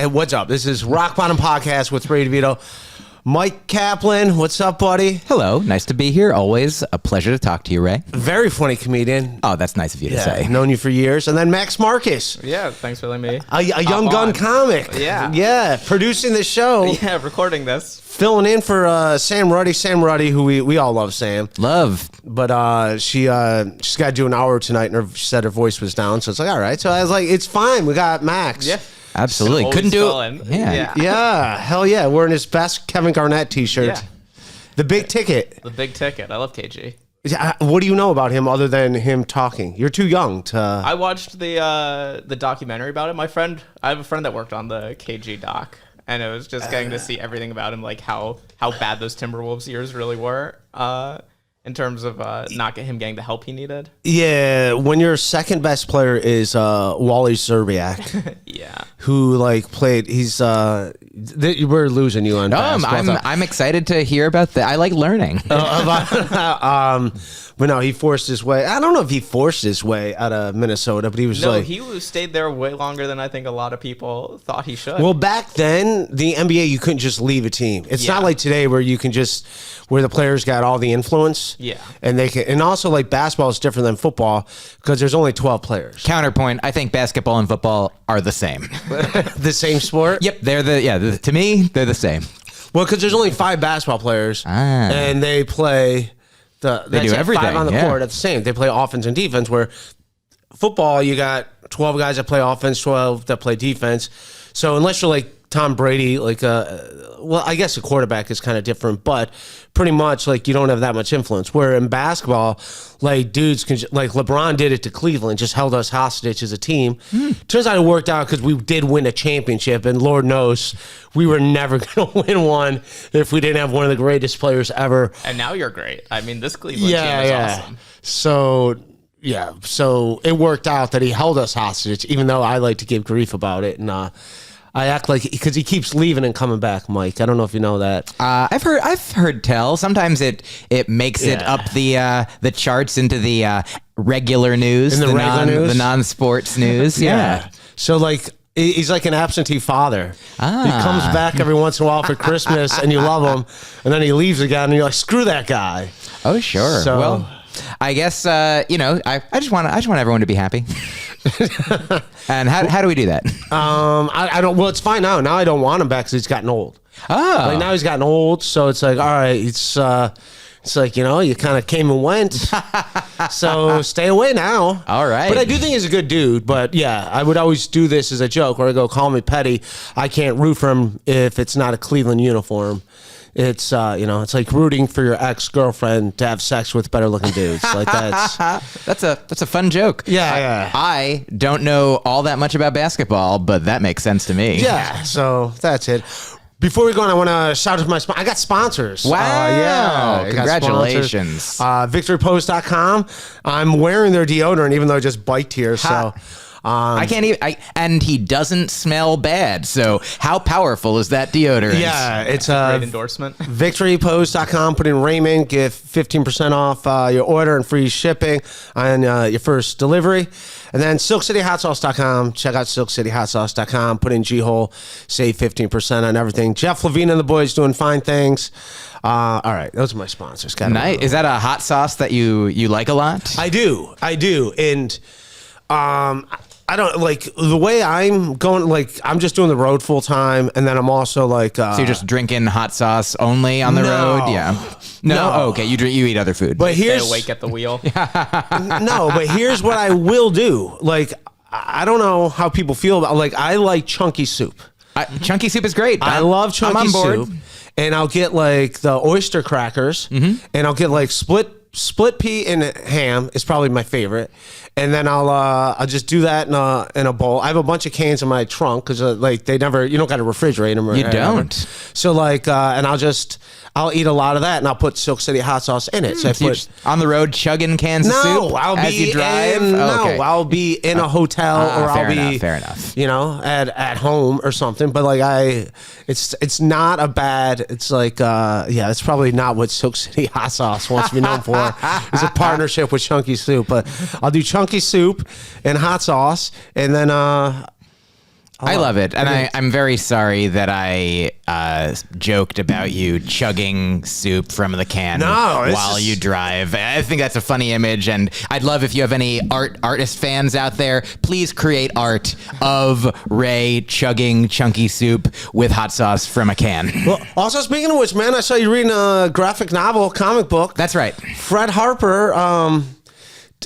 Hey, what's up? This is Rock Bottom Podcast with Ray DeVito. Myq Kaplan, what's up, buddy? Hello, nice to be here. Always a pleasure to talk to you, Ray. Very funny comedian. Oh, that's nice of you to say. Known you for years. And then Max Marcus. Yeah, thanks for letting me. A young gun comic. Yeah. Yeah, producing the show. Yeah, recording this. Filling in for Sam Ruddy. Sam Ruddy, who we all love Sam. Love. But she's got to do an hour tonight, and she said her voice was down. So it's like, all right. So I was like, it's fine. We got Max. Yeah. Absolutely. Always Couldn't do filling. it. Yeah. Yeah, hell yeah. Wearing his best Kevin Garnett t-shirt. Yeah. The big ticket. The big ticket. I love KG. What do you know about him other than him talking? You're too young to... I watched the documentary about it. I have a friend that worked on the KG doc, and it was just getting to see everything about him, like how bad those Timberwolves years really were, in terms of not him getting the help he needed. Yeah, when your second best player is Wally Szczerbiak, Yeah. who like played, he's we're losing you on basketball. I'm excited to hear about that. I like learning. But no, he forced his way. I don't know if he forced his way out of Minnesota, but he was He stayed there way longer than I think a lot of people thought he should. Well, back then, the NBA, you couldn't just leave a team. It's not like today where you can where the players got all the influence. Yeah. And also like basketball is different than football because there's only 12 players. Counterpoint, I think basketball and football are the same. The same sport? Yep, to me, they're the same. Well, because there's only 5 basketball players and they play... They do everything. 5 on the court at the same. They play offense and defense. Where football, you got 12 guys that play offense, 12 that play defense. So unless you're like Tom Brady, like well, I guess a quarterback is kind of different, but pretty much like you don't have that much influence. Where in basketball, like dudes can like LeBron did it to Cleveland, just held us hostage as a team. Turns out it worked out because we did win a championship, and Lord knows we were never going to win one if we didn't have one of the greatest players ever. And now you're great. I mean, this Cleveland team is awesome. So it worked out that he held us hostage, even though I like to give grief about it, and I act like because he keeps leaving and coming back, Myq. I don't know if you know that. I've heard tell. Sometimes it makes it up the charts into the regular news, news? The non-sports news. Yeah. So like he's like an absentee father. He comes back every once in a while for Christmas, and you love him, and then he leaves again, and you're like, screw that guy. Oh sure. So, well, I guess I just want everyone to be happy. And how do we do that? I don't. Well, it's fine now. Now I don't want him back because he's gotten old. Oh, like now he's gotten old, so it's like, all right, it's like, you kind of came and went, so stay away now. All right. But I do think he's a good dude. But yeah, I would always do this as a joke where I go, call me petty. I can't root for him if it's not a Cleveland uniform. It's it's like rooting for your ex-girlfriend to have sex with better-looking dudes. Like that's a fun joke. Yeah. I don't know all that much about basketball, but that makes sense to me. Yeah. So that's it. Before we go on, I want to shout out to I got sponsors. Wow. Congratulations. VictoryPost.com. I'm wearing their deodorant, even though I just biked here. So. I can't even. And he doesn't smell bad. So how powerful is that deodorant? Yeah, it's a great endorsement. VictoryPost.com. Put in Raymond, get 15% off your order and free shipping on your first delivery. And then SilkCityHotSauce.com. Check out SilkCityHotSauce.com. Put in G-Hole, save 15% on everything. Jeff Levine and the boys doing fine things. All right, those are my sponsors. Nice. Is that a hot sauce that you like a lot? I do, and. I don't like the way I'm going. Like I'm just doing the road full time, and then I'm also like. So you're just drinking hot sauce only on the road? Yeah. No. Oh, okay. You eat other food. But Stay awake at the wheel. No, but here's what I will do. Like I don't know how people feel about. Like I like chunky soup. Chunky soup is great. I love chunky soup, and I'll get like the oyster crackers, and I'll get like split pea and ham is probably my favorite. And then I'll just do that in a bowl. I have a bunch of cans in my trunk because like you don't got to refrigerate them. You don't. So like, and I'll eat a lot of that, and I'll put Silk City hot sauce in it. So I put on the road chugging cans of soup. As you drive. I'll be in a hotel or I'll be fair enough. At home or something. But like it's not a bad. It's like it's probably not what Silk City hot sauce wants to be known for. It's a partnership with Chunky Soup, but I'll do chunky soup and hot sauce, and then I love it. And I'm very sorry that I joked about you chugging soup from the can while you drive. I think that's a funny image, and I'd love if you have any artist fans out there, please create art of Ray chugging chunky soup with hot sauce from a can. Well, also, speaking of which, man, I saw you reading a graphic novel, comic book. That's right. Fred Harper,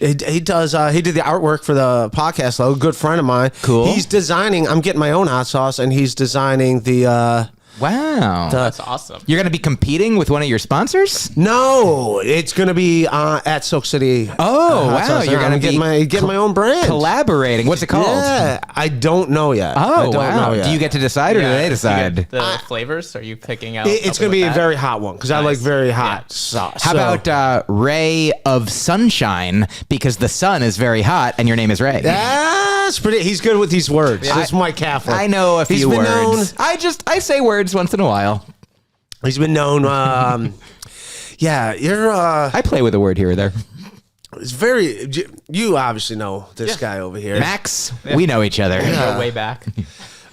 he did the artwork for the podcast, though. A good friend of mine. Cool. He's designing, I'm getting my own hot sauce, and he's designing the... Wow. That's awesome. You're going to be competing with one of your sponsors? No, it's going to be at Silk City. Oh, Hot wow. Sauce. You're going to be getting my own brand. Collaborating. What's it called? Yeah, I don't know yet. Oh, I don't wow. know yet. Do you get to decide, or do they decide? The flavors? Are you picking out? It's going to be a very hot one, because I like very hot sauce. How about Ray of Sunshine, because the sun is very hot and your name is Ray? That's pretty. He's good with these words. This is Myq Kaplan. I know a few words. I say words once in a while. He's been known. You're. I play with a word here or there. It's very. You obviously know this guy over here, Max. We know each other. Go way back.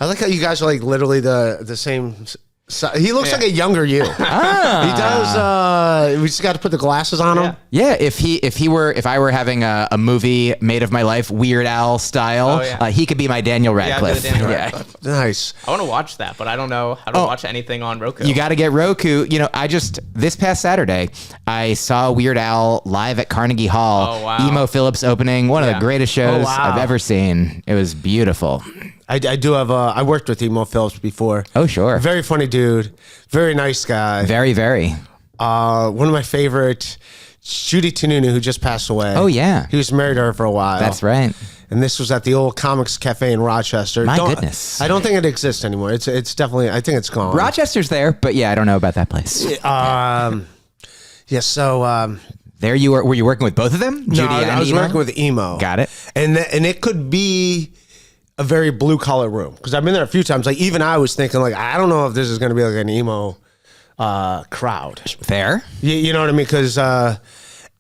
I like how you guys are like literally the same. He looks like a younger you. He does. We just got to put the glasses on him. Yeah, if I were having a movie made of my life, Weird Al style, he could be my Daniel Radcliffe. Radcliffe. Nice. I want to watch that, but I don't know how to watch anything on Roku. You got to get Roku. You know, this past Saturday, I saw Weird Al live at Carnegie Hall. Oh, wow. Emo Phillips opening, one of the greatest shows I've ever seen. It was beautiful. I do have. I worked with Emo Phillips before. Oh, sure. Very funny dude. Very nice guy. Very, very. One of my favorite, Judy Tenunu, who just passed away. Oh, yeah. He was married to her for a while. That's right. And this was at the old Comics Cafe in Rochester. My goodness. I don't think it exists anymore. It's definitely. I think it's gone. Rochester's there, but I don't know about that place. So. There you were. Were you working with both of them? Judy and I was Emo? working with Emo. Got it. And it could be a very blue collar room, because I've been there a few times. Like even I was thinking, like, I don't know if this is going to be like an emo crowd. Fair. You know what I mean? Because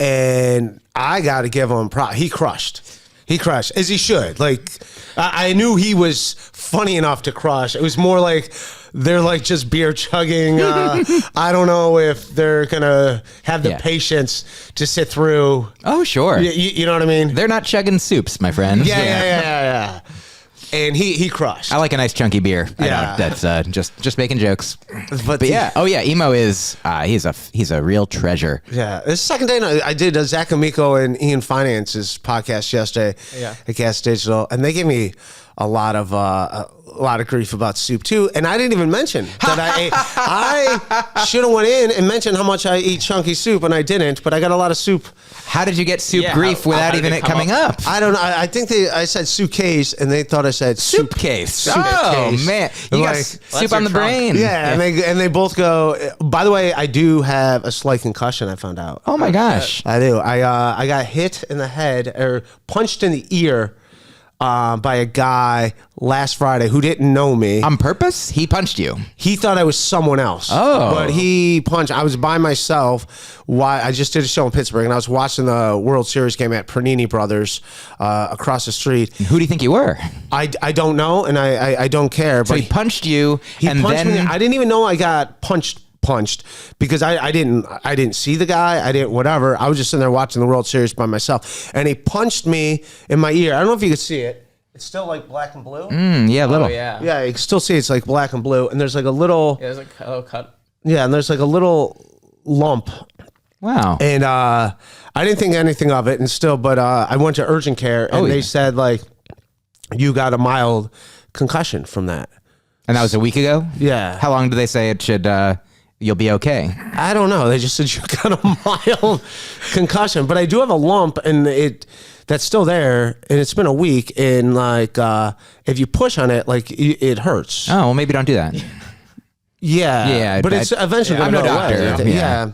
and I got to give him props. He crushed, as he should. Like I knew he was funny enough to crush. It was more like they're like just beer chugging. I don't know if they're gonna have the patience to sit through. Oh, sure. You know what I mean? They're not chugging soups, my friend. Yeah. And he crushed. I like a nice chunky beer. Yeah. I know, that's just making jokes. But yeah. Oh yeah. Emo is he's a real treasure. Yeah. This second day I did Zach Amico and Ian Finance's podcast yesterday at Gas Digital, and they gave me a lot of grief about soup too, and I didn't even mention that I should have went in and mentioned how much I eat chunky soup, and I didn't. But I got a lot of soup. How did you get soup grief without even it coming up? I don't know. I think I said suitcase, and they thought I said soup case. Soup oh case. Man, you got soup on the brain. Yeah, and they both go. By the way, I do have a slight concussion. I found out. Oh my gosh, I do. I got hit in the head or punched in the ear. By a guy last Friday who didn't know me. On purpose? He punched you. He thought I was someone else. Oh. But he punched. I was by myself. I just did a show in Pittsburgh, and I was watching the World Series game at Pernini Brothers across the street. And who do you think you were? I don't know, and I don't care. So but he punched you, and punched me. I didn't even know I got punched because I didn't see the guy. I didn't whatever. I was just sitting there watching the World Series by myself, and he punched me in my ear. I don't know if you could see it. It's still like black and blue. Yeah, a little. Oh, yeah. Yeah, you can still see it's like black and blue, and there's like a little. Yeah, there's like a little cut. Yeah, and there's like a little lump. Wow. And I didn't think anything of it, and still, but I went to urgent care, and they said like, you got a mild concussion from that. And that was a week ago? Yeah. How long do they say it should? You'll be okay. I don't know. They just said you got a mild concussion, but I do have a lump, and that's still there, and it's been a week. And like, if you push on it, like it hurts. Oh well, maybe don't do that. Yeah, but it's eventually I'm going to no go away. doctor. Yeah.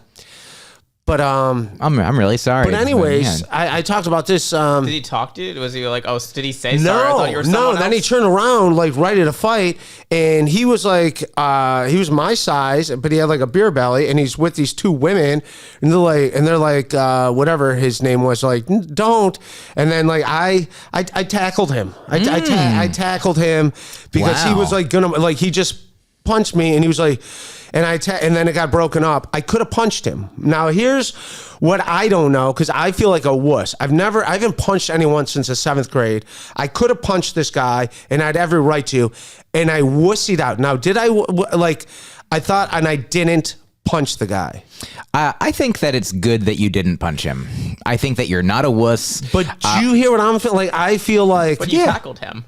But I'm really sorry. But anyways, I talked about this. Did he talk to you? Was he like, oh, did he say sorry? I thought you were someone else. Then he turned around like ready to fight, and he was like, he was my size, but he had like a beer belly, and he's with these two women, and they're like, whatever his name was, like, don't. And then like I tackled him. I tackled him because he was like he just punched me, and he was like. And then it got broken up. I could have punched him. Now here's what I don't know, because I feel like a wuss. I haven't punched anyone since the 7th grade. I could have punched this guy, and I had every right to, and I wussied out. Now did I thought, and I didn't punch the guy. I think that it's good that you didn't punch him. I think that you're not a wuss. But do you hear what I'm feeling? Like I feel like. But you tackled him.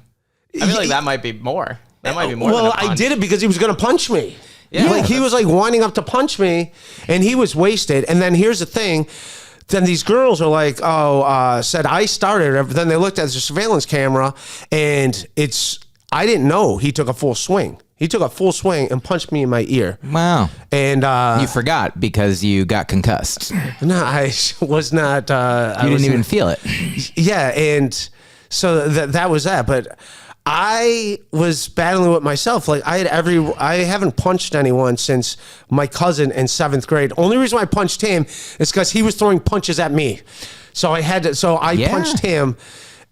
I feel like that might be more. That might be more. Well, than a punch. I did it because he was going to punch me. Yeah, like he was like winding up to punch me, and he was wasted. And then here's the thing: then these girls are like, said I started. Then they looked at the surveillance camera, and I didn't know he took a full swing. He took a full swing and punched me in my ear. Wow! And you forgot because you got concussed. No, I was not. You didn't even feel it. Yeah, and so that was that, but. I was battling with myself. Like I haven't punched anyone since my cousin in 7th grade. Only reason I punched him is because he was throwing punches at me. So I punched him.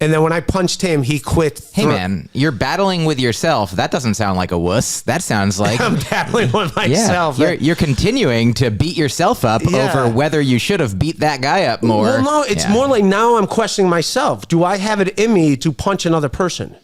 And then when I punched him, he quit. Hey man, you're battling with yourself. That doesn't sound like a wuss. That sounds like I'm battling with myself. Yeah, you're continuing to beat yourself up over whether you should have beat that guy up more. Well, no, it's more like now I'm questioning myself. Do I have it in me to punch another person?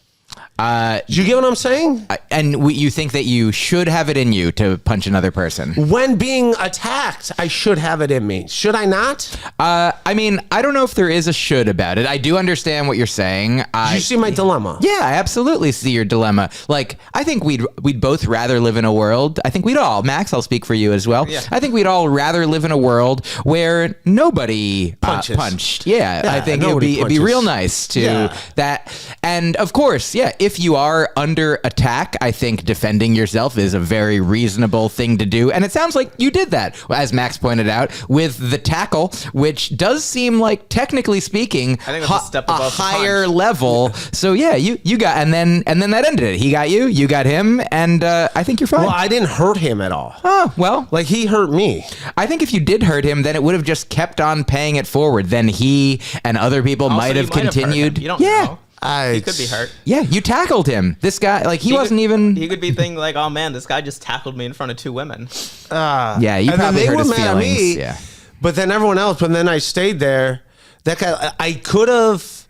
Do you get what I'm saying? And you think that you should have it in you to punch another person? When being attacked, I should have it in me. Should I not? I mean, I don't know if there is a should about it. I do understand what you're saying. Do you see my dilemma? Yeah, I absolutely see your dilemma. Like, I think we'd both rather live in a world. I think we'd all, Max, I'll speak for you as well. Yeah. I think we'd all rather live in a world where nobody punched. Yeah, I think it'd be real nice to that. And of course, if you are under attack, I think defending yourself is a very reasonable thing to do. And it sounds like you did that, as Max pointed out, with the tackle, which does seem like, technically speaking, I think that's a step above a higher level. So yeah, you got, and then that ended it. He got you, you got him, and I think you're fine. Well, I didn't hurt him at all. Oh, well. Like, he hurt me. I think if you did hurt him, then it would have just kept on paying it forward. Then he and other people might have continued. You don't know. He could be hurt. Yeah, you tackled him. This guy, like, he wasn't even. He could be thinking like, "Oh man, this guy just tackled me in front of 2 women." Yeah, you probably hurt his feelings. Me, yeah, but then everyone else. But then I stayed there. That guy, I could have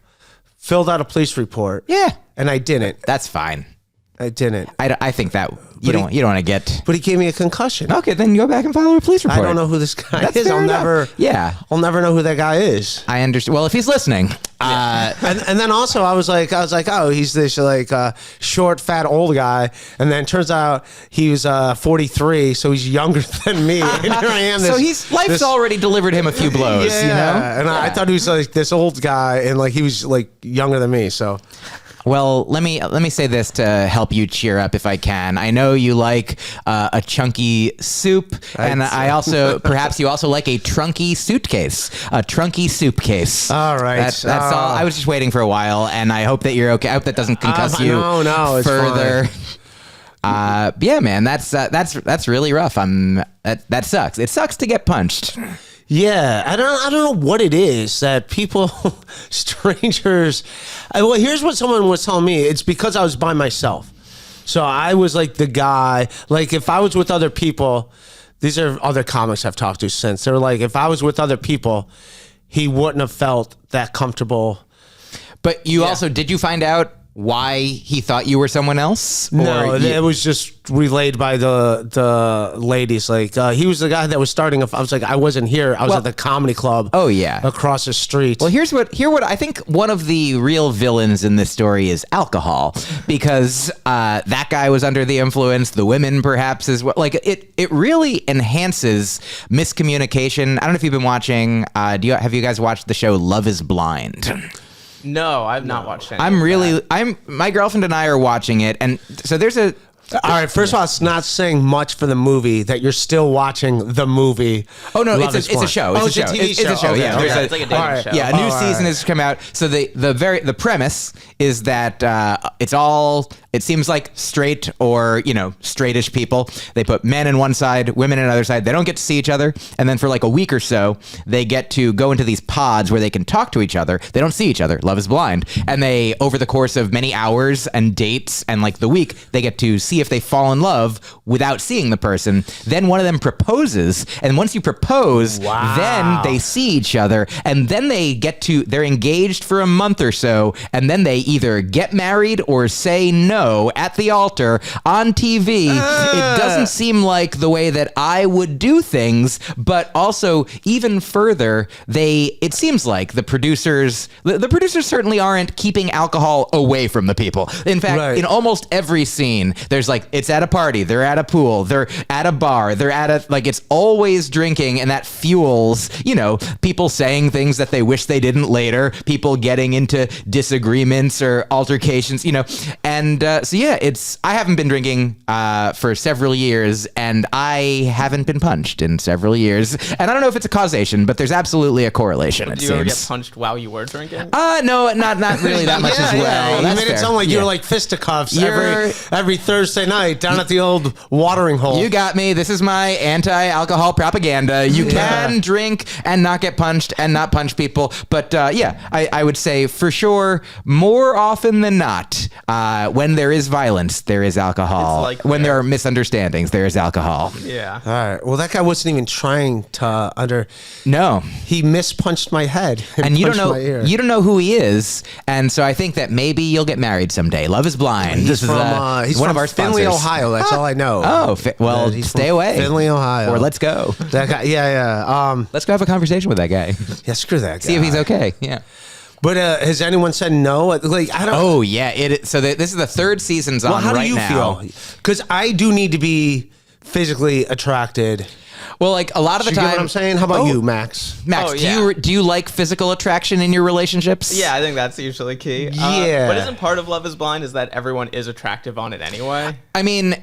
filled out a police report. Yeah, and I didn't. That's fine. I didn't. I think that you don't want to get. But he gave me a concussion. Okay, then go back and file a police report. I don't know who this guy is. I'll never know who that guy is. I understand. Well, if he's listening, and then also I was like, oh, he's this like short, fat, old guy, and then turns out he was 43, so he's younger than me. And here I am. So life's already delivered him a few blows. Yeah, you know? And I thought he was like this old guy, and like he was like younger than me. So. Well, let me say this to help you cheer up if I can. I know you like a chunky soup, and I also perhaps you also like a trunky suitcase, a trunky soup case. All right, that's all. I was just waiting for a while, and I hope that you're okay. I hope that doesn't concuss you. No, it's further. Yeah, man, that's really rough. That sucks. It sucks to get punched. Yeah, I don't know what it is that people, strangers. Well, here's what someone was telling me. It's because I was by myself. So I was like the guy. Like if I was with other people, these are other comics I've talked to since. They're like, if I was with other people, he wouldn't have felt that comfortable. But you also, did you find out why he thought you were someone else? No, it was just relayed by the ladies. Like he was the guy that was starting. I was like, I wasn't here. I was at the comedy club. Oh yeah, across the street. Well, here's what I think. One of the real villains in this story is alcohol, because that guy was under the influence. The women, perhaps, as well. Like it really enhances miscommunication. I don't know if you've been watching. Have you guys watched the show Love Is Blind? No, I've not watched it. My girlfriend and I are watching it, and so there's a All right, first of all, it's not saying much for the movie that you're still watching the movie. Oh no, it's a show. It's a TV show. It's a show. Yeah, it's like a dating show. Yeah, a new season has come out. So the premise is that it seems like straight or straightish people. They put men in one side, women in another side. They don't get to see each other, and then for like a week or so, they get to go into these pods where they can talk to each other. They don't see each other. Love is blind, and they over the course of many hours and dates and like the week, they get to see if they fall in love without seeing the person. Then one of them proposes, and once you propose, then they see each other, and then they're engaged for a month or so, and then they either get married or say no at the altar on TV. It doesn't seem like the way that I would do things, but also even further, it seems like the producers certainly aren't keeping alcohol away from the people. In fact, in almost every scene, there's like, it's at a party, they're at a pool, they're at a bar, they're at it's always drinking, and that fuels, people saying things that they wish they didn't later, people getting into disagreements or altercations, and so yeah, I haven't been drinking for several years, and I haven't been punched in several years, and I don't know if it's a causation, but there's absolutely a correlation. Did you ever get punched while you were drinking? No, not really that much as well. You made it sound like you were like fisticuffs every Thursday night down at the old watering hole. You got me. This is my anti-alcohol propaganda. You can drink and not get punched and not punch people, but I would say for sure more often than not, when there is violence, there is alcohol. When there are misunderstandings, there is alcohol. Yeah. All right. Well, that guy wasn't even trying to No. He mispunched my head and you don't know. my ear. You don't know who he is, and so I think that maybe you'll get married someday. Love is blind. He's from one of our Findlay, Ohio. That's all I know. Oh, well, stay away. Findlay, Ohio. Or let's go. That guy. Yeah. Let's go have a conversation with that guy. Yeah, screw that guy. See if he's okay. Yeah. But has anyone said no? Like I don't. Oh yeah. This is the third season's on right now. How do you feel? Because I do need to be physically attracted. Well, like a lot of the time. You get what I'm saying? How about you, Max? Max, do you like physical attraction in your relationships? Yeah, I think that's usually key. Yeah. But isn't part of Love is Blind is that everyone is attractive on it anyway? I mean,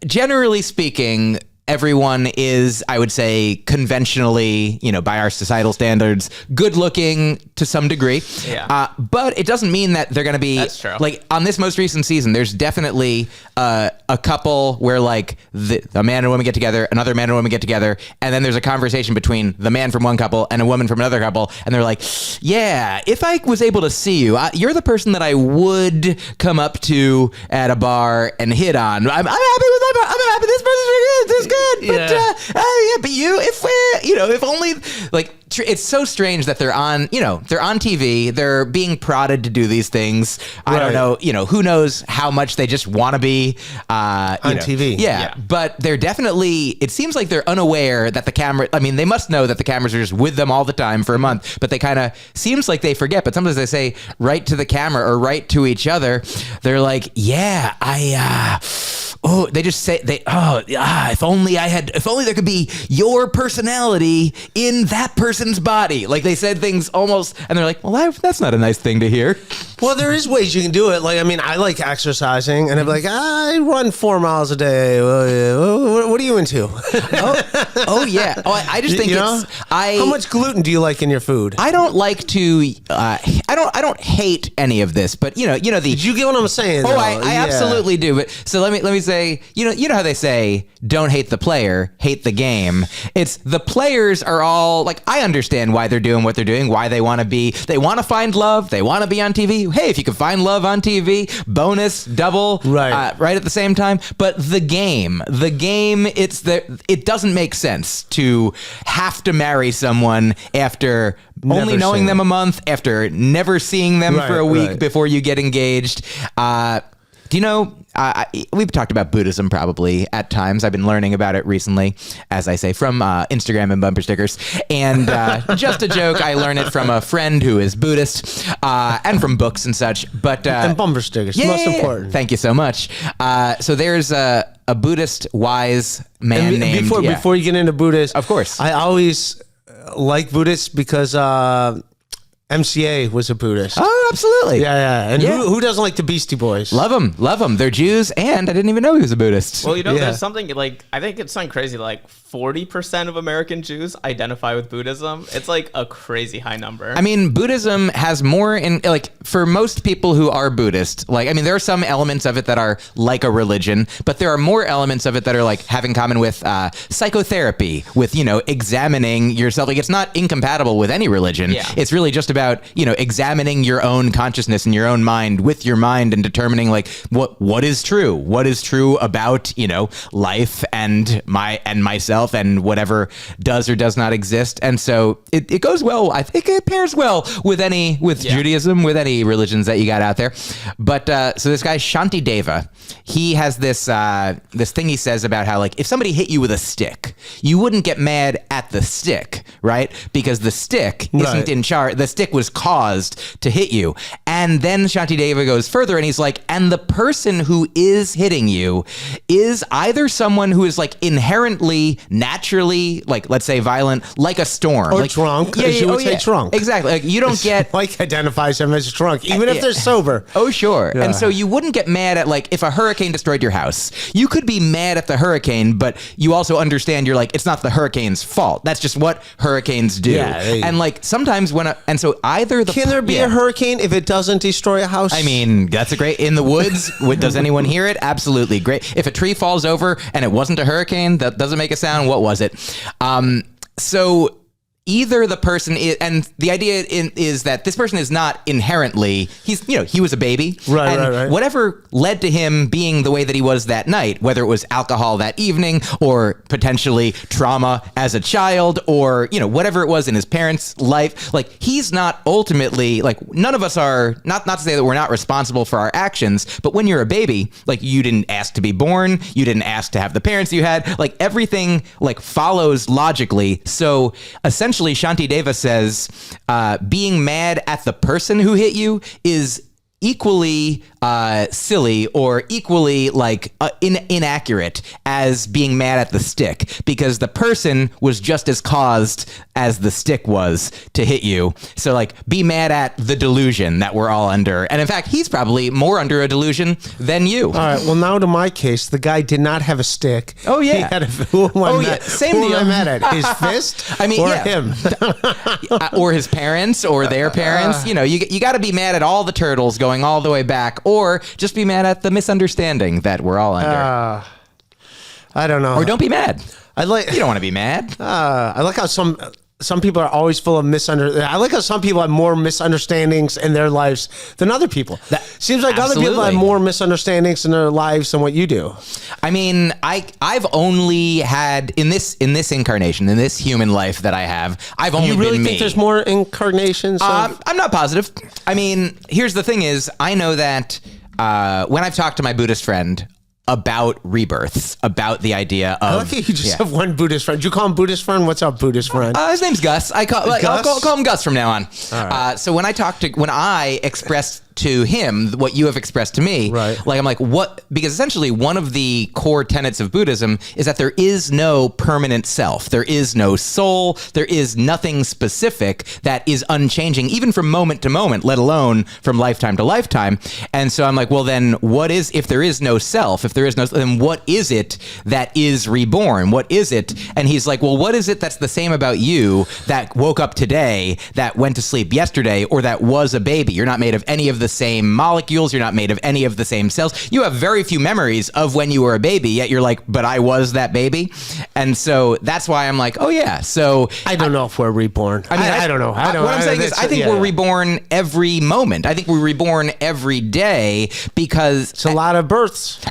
generally speaking, everyone is, I would say, conventionally, by our societal standards, good looking to some degree. Yeah. But it doesn't mean that they're going to be. That's true. Like on this most recent season, there's definitely a couple where like a man and a woman get together, another man and a woman get together, and then there's a conversation between the man from one couple and a woman from another couple, and they're like, yeah, if I was able to see you, you're the person that I would come up to at a bar and hit on. I'm happy this person's really good. This is good. But you, if only like it's so strange that they're on TV, they're being prodded to do these things. I don't know, who knows how much they just want to be on TV. Yeah, but they're definitely. It seems like they're unaware that the camera. I mean, they must know that the cameras are just with them all the time for a month, but they kind of seems like they forget. But sometimes they say right to the camera or right to each other. They're like, yeah, they just say if only there could be your personality in that person's body. Like they said things almost, and they're like, well, that's not a nice thing to hear. Well, there is ways you can do it. Like, I mean, I like exercising, and I'm like, I run 4 miles a day. What are you into? Yeah. I just think how much gluten do you like in your food? I don't like to. I don't hate any of this, but Did you get what I'm saying? Oh, I absolutely do. But so let me say, you know how they say, don't hate the player, hate the game. It's the players are all like, I understand why they're doing what they're doing, why they want to find love, they want to be on TV. Hey, if you can find love on TV, bonus, double, right at the same time. But the game, it doesn't make sense to have to marry someone after only knowing them a month, after never seeing them for a week before you get engaged. Do you know, we've talked about Buddhism probably at times. I've been learning about it recently, as I say, from Instagram and bumper stickers. And just a joke, I learned it from a friend who is Buddhist and from books and such. But and bumper stickers, most important. Thank you so much. So there's a Buddhist wise man named... Before you get into Buddhist... Of course. I always like Buddhists because... MCA was a Buddhist. Oh, absolutely. Yeah. And who doesn't like the Beastie Boys? Love them. They're Jews, and I didn't even know he was a Buddhist. Well, there's something like, I think it's something crazy, like 40% of American Jews identify with Buddhism. It's like a crazy high number. I mean, Buddhism has more in, like, for most people who are Buddhist, like, I mean, there are some elements of it that are like a religion, but there are more elements of it that are like have in common with psychotherapy, with, examining yourself. Like, it's not incompatible with any religion. Yeah. It's really just about, examining your own consciousness and your own mind with your mind and determining like what is true about, life and myself and whatever does or does not exist. And so it goes well. I think it pairs well with Judaism, with any religions that you got out there. But so this guy Shantideva, he has this thing he says about how, like, if somebody hit you with a stick, you wouldn't get mad at the stick, right? Because the stick isn't in charge. The stick was caused to hit you. And then Shantideva goes further and he's like, and the person who is hitting you is either someone who is like inherently, naturally, like, let's say violent, like a storm. Or like, drunk, as you would say drunk. Exactly. Like, you don't get... Like, identifies them as drunk, even if they're sober. Oh, sure. Yeah. And so you wouldn't get mad at, like, if a hurricane destroyed your house. You could be mad at the hurricane, but you also understand you're like, it's not the hurricane's fault. That's just what hurricanes do. Yeah, and like, sometimes and so either the... Can there be a hurricane if it doesn't destroy a house? I mean, that's a great... In the woods, does anyone hear it? Absolutely. Great. If a tree falls over and it wasn't a hurricane, that doesn't make a sound. What was it? So either the person is, and the idea is that this person is not inherently, he was a baby. Right. Whatever led to him being the way that he was that night, whether it was alcohol that evening or potentially trauma as a child or, whatever it was in his parents' life, like, he's not ultimately, like, none of us are, not to say that we're not responsible for our actions, but when you're a baby, like, you didn't ask to be born, you didn't ask to have the parents you had, like, everything, like, follows logically. So essentially, Shantideva says being mad at the person who hit you is equally silly or equally like inaccurate as being mad at the stick, because the person was just as caused as the stick was to hit you. So, like, be mad at the delusion that we're all under. And in fact, he's probably more under a delusion than you. All right. Well, now to my case, the guy did not have a stick. Oh, yeah. He had who am I mad at? His fist? I mean, or yeah. him? Or his parents or their parents. You got to be mad at all the turtles going all the way back, or just be mad at the misunderstanding that we're all under. I don't know. Or don't be mad. You don't want to be mad. I like how some people are always full of I like how some people have more misunderstandings in their lives than other people. Seems like Absolutely. other people have more misunderstandings in their lives than what you do. I mean, I've only had in this incarnation, in this human life that I have, I've only been me. You really think there's more incarnations? I'm not positive. I mean, here's the thing is, I know that when I've talked to my Buddhist friend about rebirths, about the idea of... I like how you just have one Buddhist friend. Do you call him Buddhist friend? What's up, Buddhist friend? His name's Gus. I'll call him Gus from now on. Right. So when I expressed to him what you have expressed to me, right. Like, I'm like, what? Because essentially one of the core tenets of Buddhism is that there is no permanent self. There is no soul. There is nothing specific that is unchanging, even from moment to moment, let alone from lifetime to lifetime. And so I'm like, well, then what is, if there is no self, then what is it that is reborn? What is it? And he's like, well, what is it that's the same about you that woke up today, that went to sleep yesterday, or that was a baby? You're not made of any of the same molecules. You're not made of any of the same cells. You have very few memories of when you were a baby, yet you're like, but I was that baby. And so that's why I'm like, oh yeah. So I don't know if we're reborn. I mean, I don't know. What I'm saying is, I think we're reborn every moment. I think we're reborn every day, because it's a lot of births.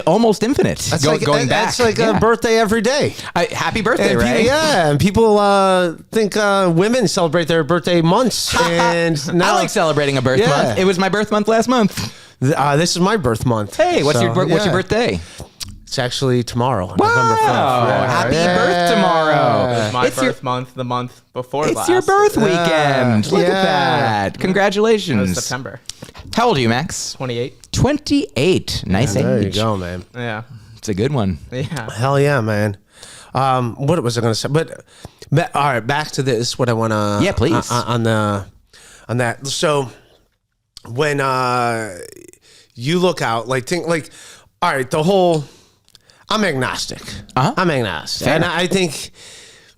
Almost infinite. That's going back. That's like a birthday every day. Happy birthday, right? And people think women celebrate their birthday months. And now, I like celebrating a birth month. It was my birth month last month. This is my birth month. Hey, what's your birthday? It's actually tomorrow. Wow. November 5th. Happy birth tomorrow. It was my birth month, the month before last. It's your birth weekend. Look at that. Congratulations. It was September. How old are you, Max? 28. 28. Nice age. There you go, man. Yeah. It's a good one. Yeah. Hell yeah, man. What was I going to say? But all right, back to this. What I want to... Yeah, please. On the... on that. So when you look out, like think like, all right, I'm agnostic. I'm agnostic, Fair. and I think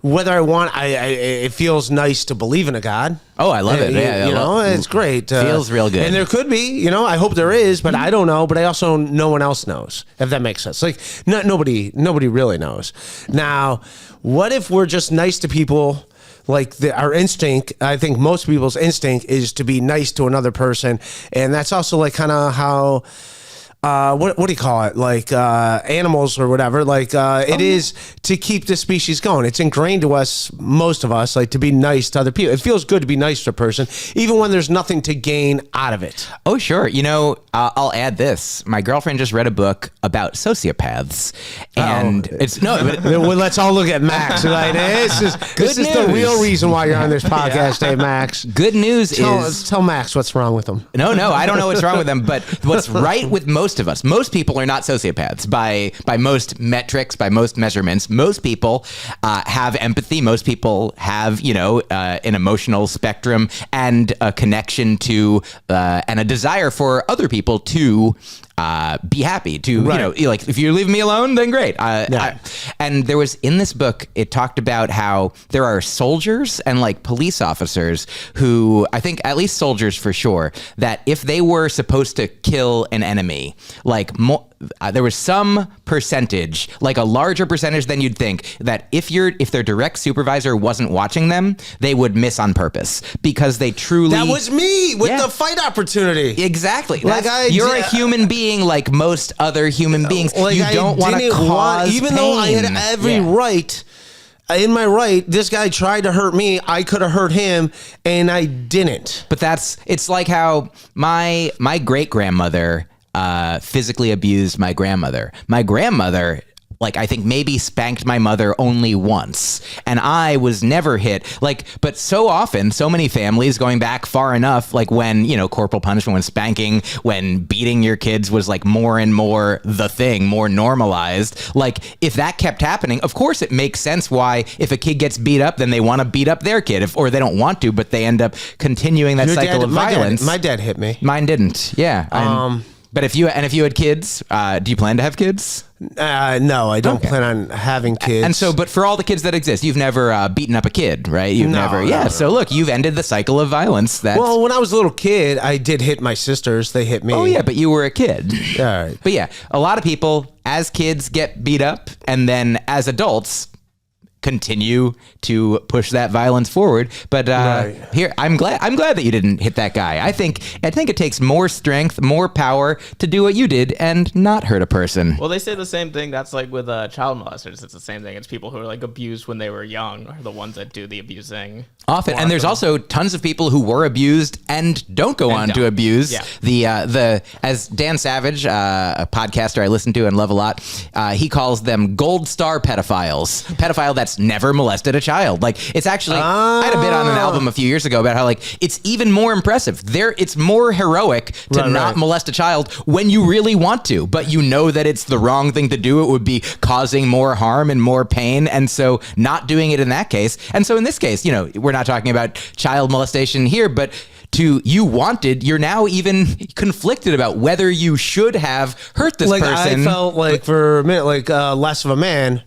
whether I want, it feels nice to believe in a God. Oh, I love it. Yeah, It's great. Feels real good. And there could be, I hope there is, but I don't know. But I also, no one else knows, if that makes sense. Like, nobody really knows. Now, what if we're just nice to people? Like our instinct, I think most people's instinct is to be nice to another person. And that's also like kind of how... what do you call it? Like animals or whatever. Like it is to keep the species going. It's ingrained to us, most of us, like to be nice to other people. It feels good to be nice to a person, even when there's nothing to gain out of it. Oh, sure. I'll add this. My girlfriend just read a book about sociopaths, and well, let's all look at Max. Like, this is the real reason why you're on this podcast, Dave. Max. Good news tell Max what's wrong with him. No, I don't know what's wrong with them, but what's right with most of us. Most people are not sociopaths by most metrics, by most measurements. Most people have empathy. Most people have, an emotional spectrum and a connection to and a desire for other people to be happy, to, right. Like if you leave me alone, then great. And there was in this book, it talked about how there are soldiers and like police officers who, I think at least soldiers for sure, that if they were supposed to kill an enemy, like there was some percentage, like a larger percentage than you'd think, that if their direct supervisor wasn't watching them, they would miss on purpose because they truly... That was me with the fight opportunity. Exactly. You're a human being like most other human beings. Like you don't want to cause even pain. Though I had every right... In my right, this guy tried to hurt me. I could have hurt him, and I didn't. But it's like how my great-grandmother physically abused my grandmother. My grandmother, like, I think maybe spanked my mother only once, and I was never hit. Like, but so often, so many families going back far enough, like when, corporal punishment, when spanking, when beating your kids was like more and more the thing, more normalized. Like, if that kept happening, of course it makes sense why if a kid gets beat up, then they want to beat up their kid, or they don't want to, but they end up continuing that cycle of violence. My dad hit me. Mine didn't. Yeah. But if you had kids, do you plan to have kids? No, I don't plan on having kids. And so, but for all the kids that exist, you've never beaten up a kid, right? You've never. No. So look, you've ended the cycle of violence. Well, when I was a little kid, I did hit my sisters. They hit me. Oh yeah, but you were a kid. All right. But yeah, a lot of people as kids get beat up, and then as adults continue to push that violence forward. But here, I'm glad that you didn't hit that guy. I think it takes more strength, more power to do what you did and not hurt a person. Well, they say the same thing. That's like with child molesters. It's the same thing. It's people who are like abused when they were young are the ones that do the abusing. Often, and there's also tons of people who were abused and don't go on to abuse. Yeah. As Dan Savage, a podcaster I listen to and love a lot, he calls them gold star pedophiles. Pedophile that's never molested a child. Like, it's actually, I had a bit on an album a few years ago about how, like, it's even more impressive. It's more heroic to not molest a child when you really want to, but you know that it's the wrong thing to do. It would be causing more harm and more pain. And so not doing it in that case. And so in this case, we're not talking about child molestation here, but you're now even conflicted about whether you should have hurt this person. I felt like for a minute, less of a man.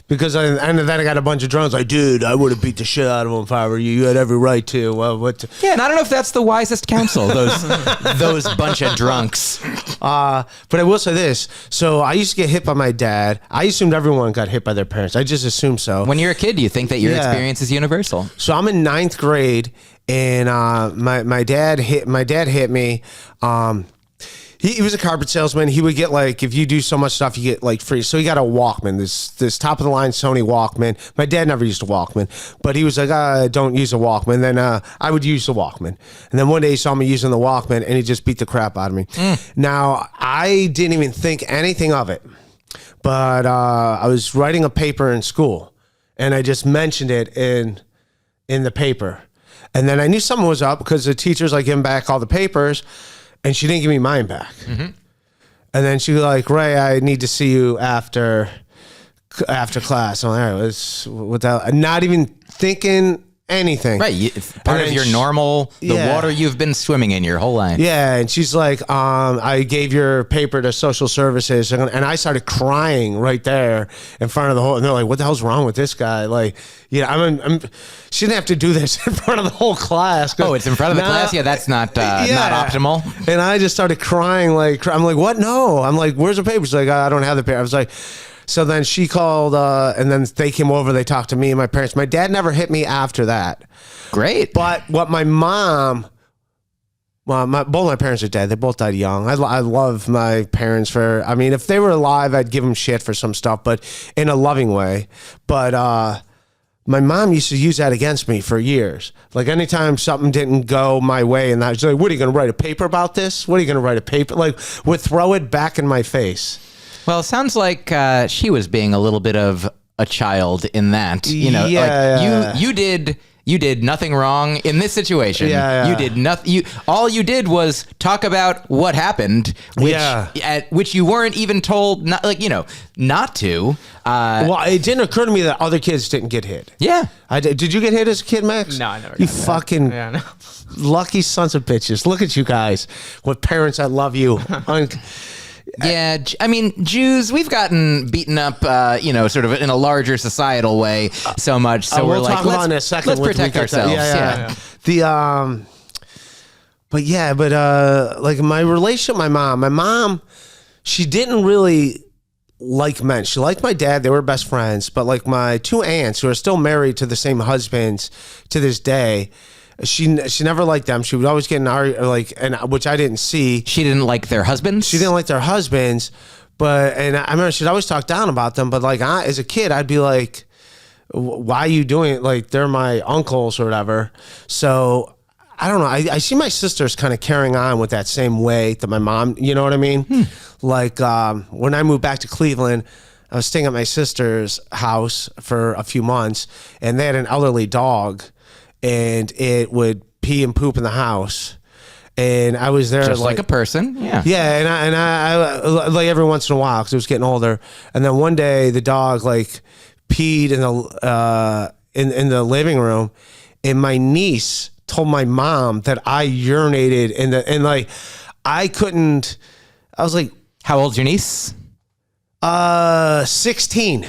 Because and then I got a bunch of drones. Like, dude, I would have beat the shit out of him if I were you. You had every right to. Yeah, and I don't know if that's the wisest counsel. Those bunch of drunks. But I will say this. So I used to get hit by my dad. I assumed everyone got hit by their parents. I just assumed so. When you're a kid, you think that your experience is universal. So I'm in 9th grade, and my dad hit me. He was a carpet salesman. He would get if you do so much stuff, you get free. So he got a Walkman, this top of the line Sony Walkman. My dad never used a Walkman, but he was like, don't use a Walkman. Then I would use the Walkman. And then one day he saw me using the Walkman and he just beat the crap out of me. Now, I didn't even think anything of it, but I was writing a paper in school and I just mentioned it in the paper. And then I knew something was up because the teacher's giving back all the papers. And she didn't give me mine back. Mm-hmm. And then she was like, Ray, I need to see you after class. I'm like, all right, without not even thinking anything. Right. It's part of your normal, the water you've been swimming in your whole life. Yeah. And she's like, I gave your paper to social services. And I started crying right there in front of the whole, and they're like, what the hell's wrong with this guy? Like, she didn't have to do this in front of the whole class. Oh, it's in front of the class? Yeah, that's not optimal. And I just started crying. I'm like, what? No. I'm like, where's the paper? She's like, I don't have the paper. I was like, so then she called, and then they came over. They talked to me and my parents. My dad never hit me after that. Great. But what my mom, both my parents are dead. They both died young. I love my parents if they were alive, I'd give them shit for some stuff, but in a loving way. But my mom used to use that against me for years. Like anytime something didn't go my way, and I was like, what, are you going to write a paper about this? What are you going to write a paper? Like, would throw it back in my face. Well, it sounds like she was being a little bit of a child in that. You did nothing wrong in this situation. You did nothing. All you did was talk about what happened, which you weren't even told not to. Well, it didn't occur to me that other kids didn't get hit. Yeah, did you get hit as a kid, Max? No, I never. You fucking lucky sons of bitches. Look at you guys with parents that love you. Yeah, I mean, Jews, we've gotten beaten up, sort of in a larger societal way so much. So we're like, let's protect ourselves. Yeah. Like my relationship with my mom, she didn't really like men. She liked my dad. They were best friends. But like my two aunts who are still married to the same husbands to this day, she never liked them. She would always get which I didn't see. She didn't like their husbands? She didn't like their husbands, and I remember she'd always talk down about them, but like as a kid, I'd be like, why are you doing it? Like, they're my uncles or whatever. So I don't know. I see my sisters kind of carrying on with that same way that my mom, you know what I mean? Like when I moved back to Cleveland, I was staying at my sister's house for a few months, and they had an elderly dog, and it would pee and poop in the house. And I was there just like a person. Yeah. Yeah. And I like every once in a while, because it was getting older. And then one day the dog like peed in the living room, and my niece told my mom that I urinated and like I couldn't. I was like, how old's your niece? 16.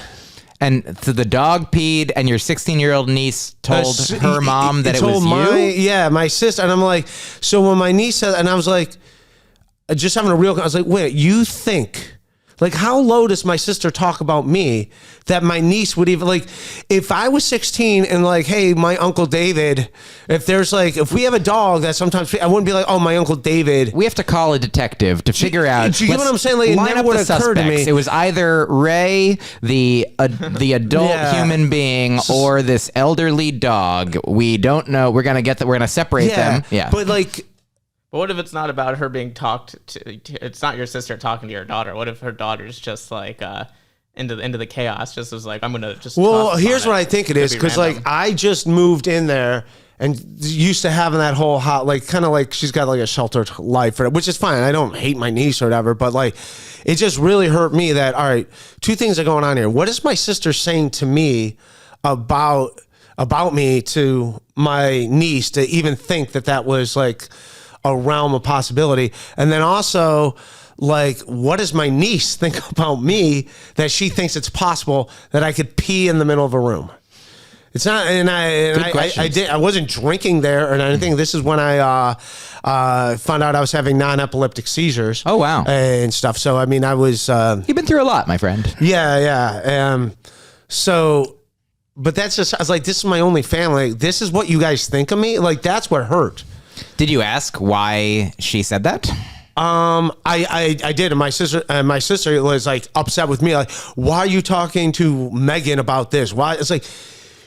And so the dog peed, and your 16-year-old niece told her mom that it was you? Yeah, my sister. And I'm like, so when my niece said, and I was like, just having a real, I was like, wait, you think, like, how low does my sister talk about me that my niece would even, like, if I was 16 and like, hey, my Uncle David, if we have a dog that sometimes, I wouldn't be like, oh, my Uncle David. We have to call a detective to figure out. Do you get what I'm saying? Like, it never would occur to me. It was either Ray, the adult human being, or this elderly dog. We don't know. We're going to separate them. Yeah. But like, but what if it's not about her being talked to? It's not your sister talking to your daughter. What if her daughter's just like into the chaos? Just was like, I'm gonna just. Well, here's what I think it is, because like I just moved in there and used to having that whole like kind of like she's got like a sheltered life, which is fine. I don't hate my niece or whatever, but like it just really hurt me that, all right, two things are going on here. What is my sister saying to me about me to my niece to even think that was like a realm of possibility? And then also, like, what does my niece think about me that she thinks it's possible that I could pee in the middle of a room? It's not, I wasn't drinking there or anything. This is when I found out I was having non-epileptic seizures. Oh, wow. And stuff. So, I mean, I was... You've been through a lot, my friend. Yeah. So, but that's just, I was like, this is my only family. This is what you guys think of me? Like, that's what hurt. Did you ask why she said that? I did. And my sister was like upset with me. Like, why are you talking to Megan about this? Why? It's like,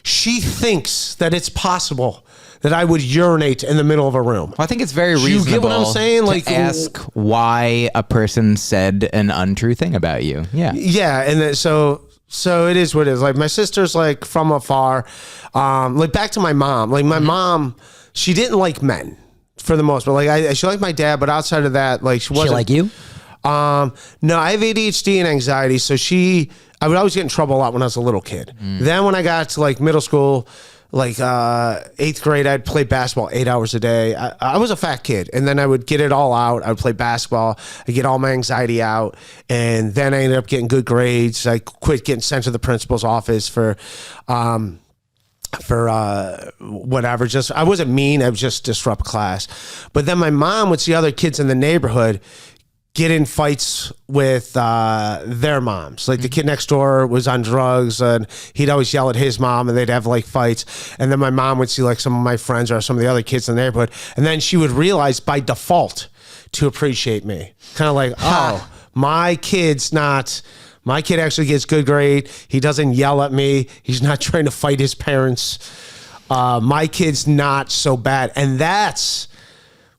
she thinks that it's possible that I would urinate in the middle of a room. Well, I think it's very reasonable. You get what I'm saying? Like, to ask why a person said an untrue thing about you. Yeah. Yeah. And then, so it is what it is. Like, my sister's like from afar. Like, back to my mom. Like, my mom, she didn't like men for the most part. Like, she liked my dad, but outside of that, like, she wasn't. She like you? No, I have ADHD and anxiety, so I would always get in trouble a lot when I was a little kid. Then when I got to like middle school, eighth grade, I'd play basketball 8 hours a day. I was a fat kid, and then I would get it all out. I would play basketball. I get all my anxiety out, and then I ended up getting good grades. I quit getting sent to the principal's office for whatever. Just I wasn't mean. I would just disrupt class. But then my mom would see other kids in the neighborhood get in fights with their moms. Like the kid next door was on drugs, and he'd always yell at his mom, and they'd have like fights. And then my mom would see like some of my friends or some of the other kids in the neighborhood, and then she would realize by default to appreciate me. Kind of like, oh, my kid actually gets good grade. He doesn't yell at me. He's not trying to fight his parents. My kid's not so bad. And that's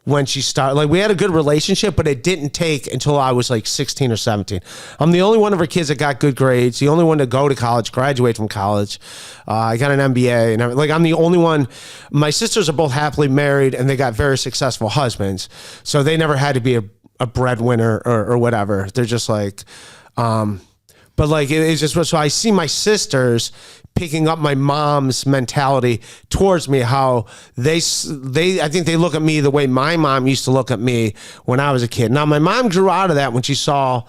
when she started, like, we had a good relationship, but it didn't take until I was like 16 or 17. I'm the only one of her kids that got good grades, the only one to go to college, graduate from college. I got an MBA, and like, I'm the only one. My sisters are both happily married, and they got very successful husbands, so they never had to be a breadwinner or whatever. They're just like, but like, it's just, so I see my sisters picking up my mom's mentality towards me, how they I think they look at me the way my mom used to look at me when I was a kid. Now, my mom grew out of that when she saw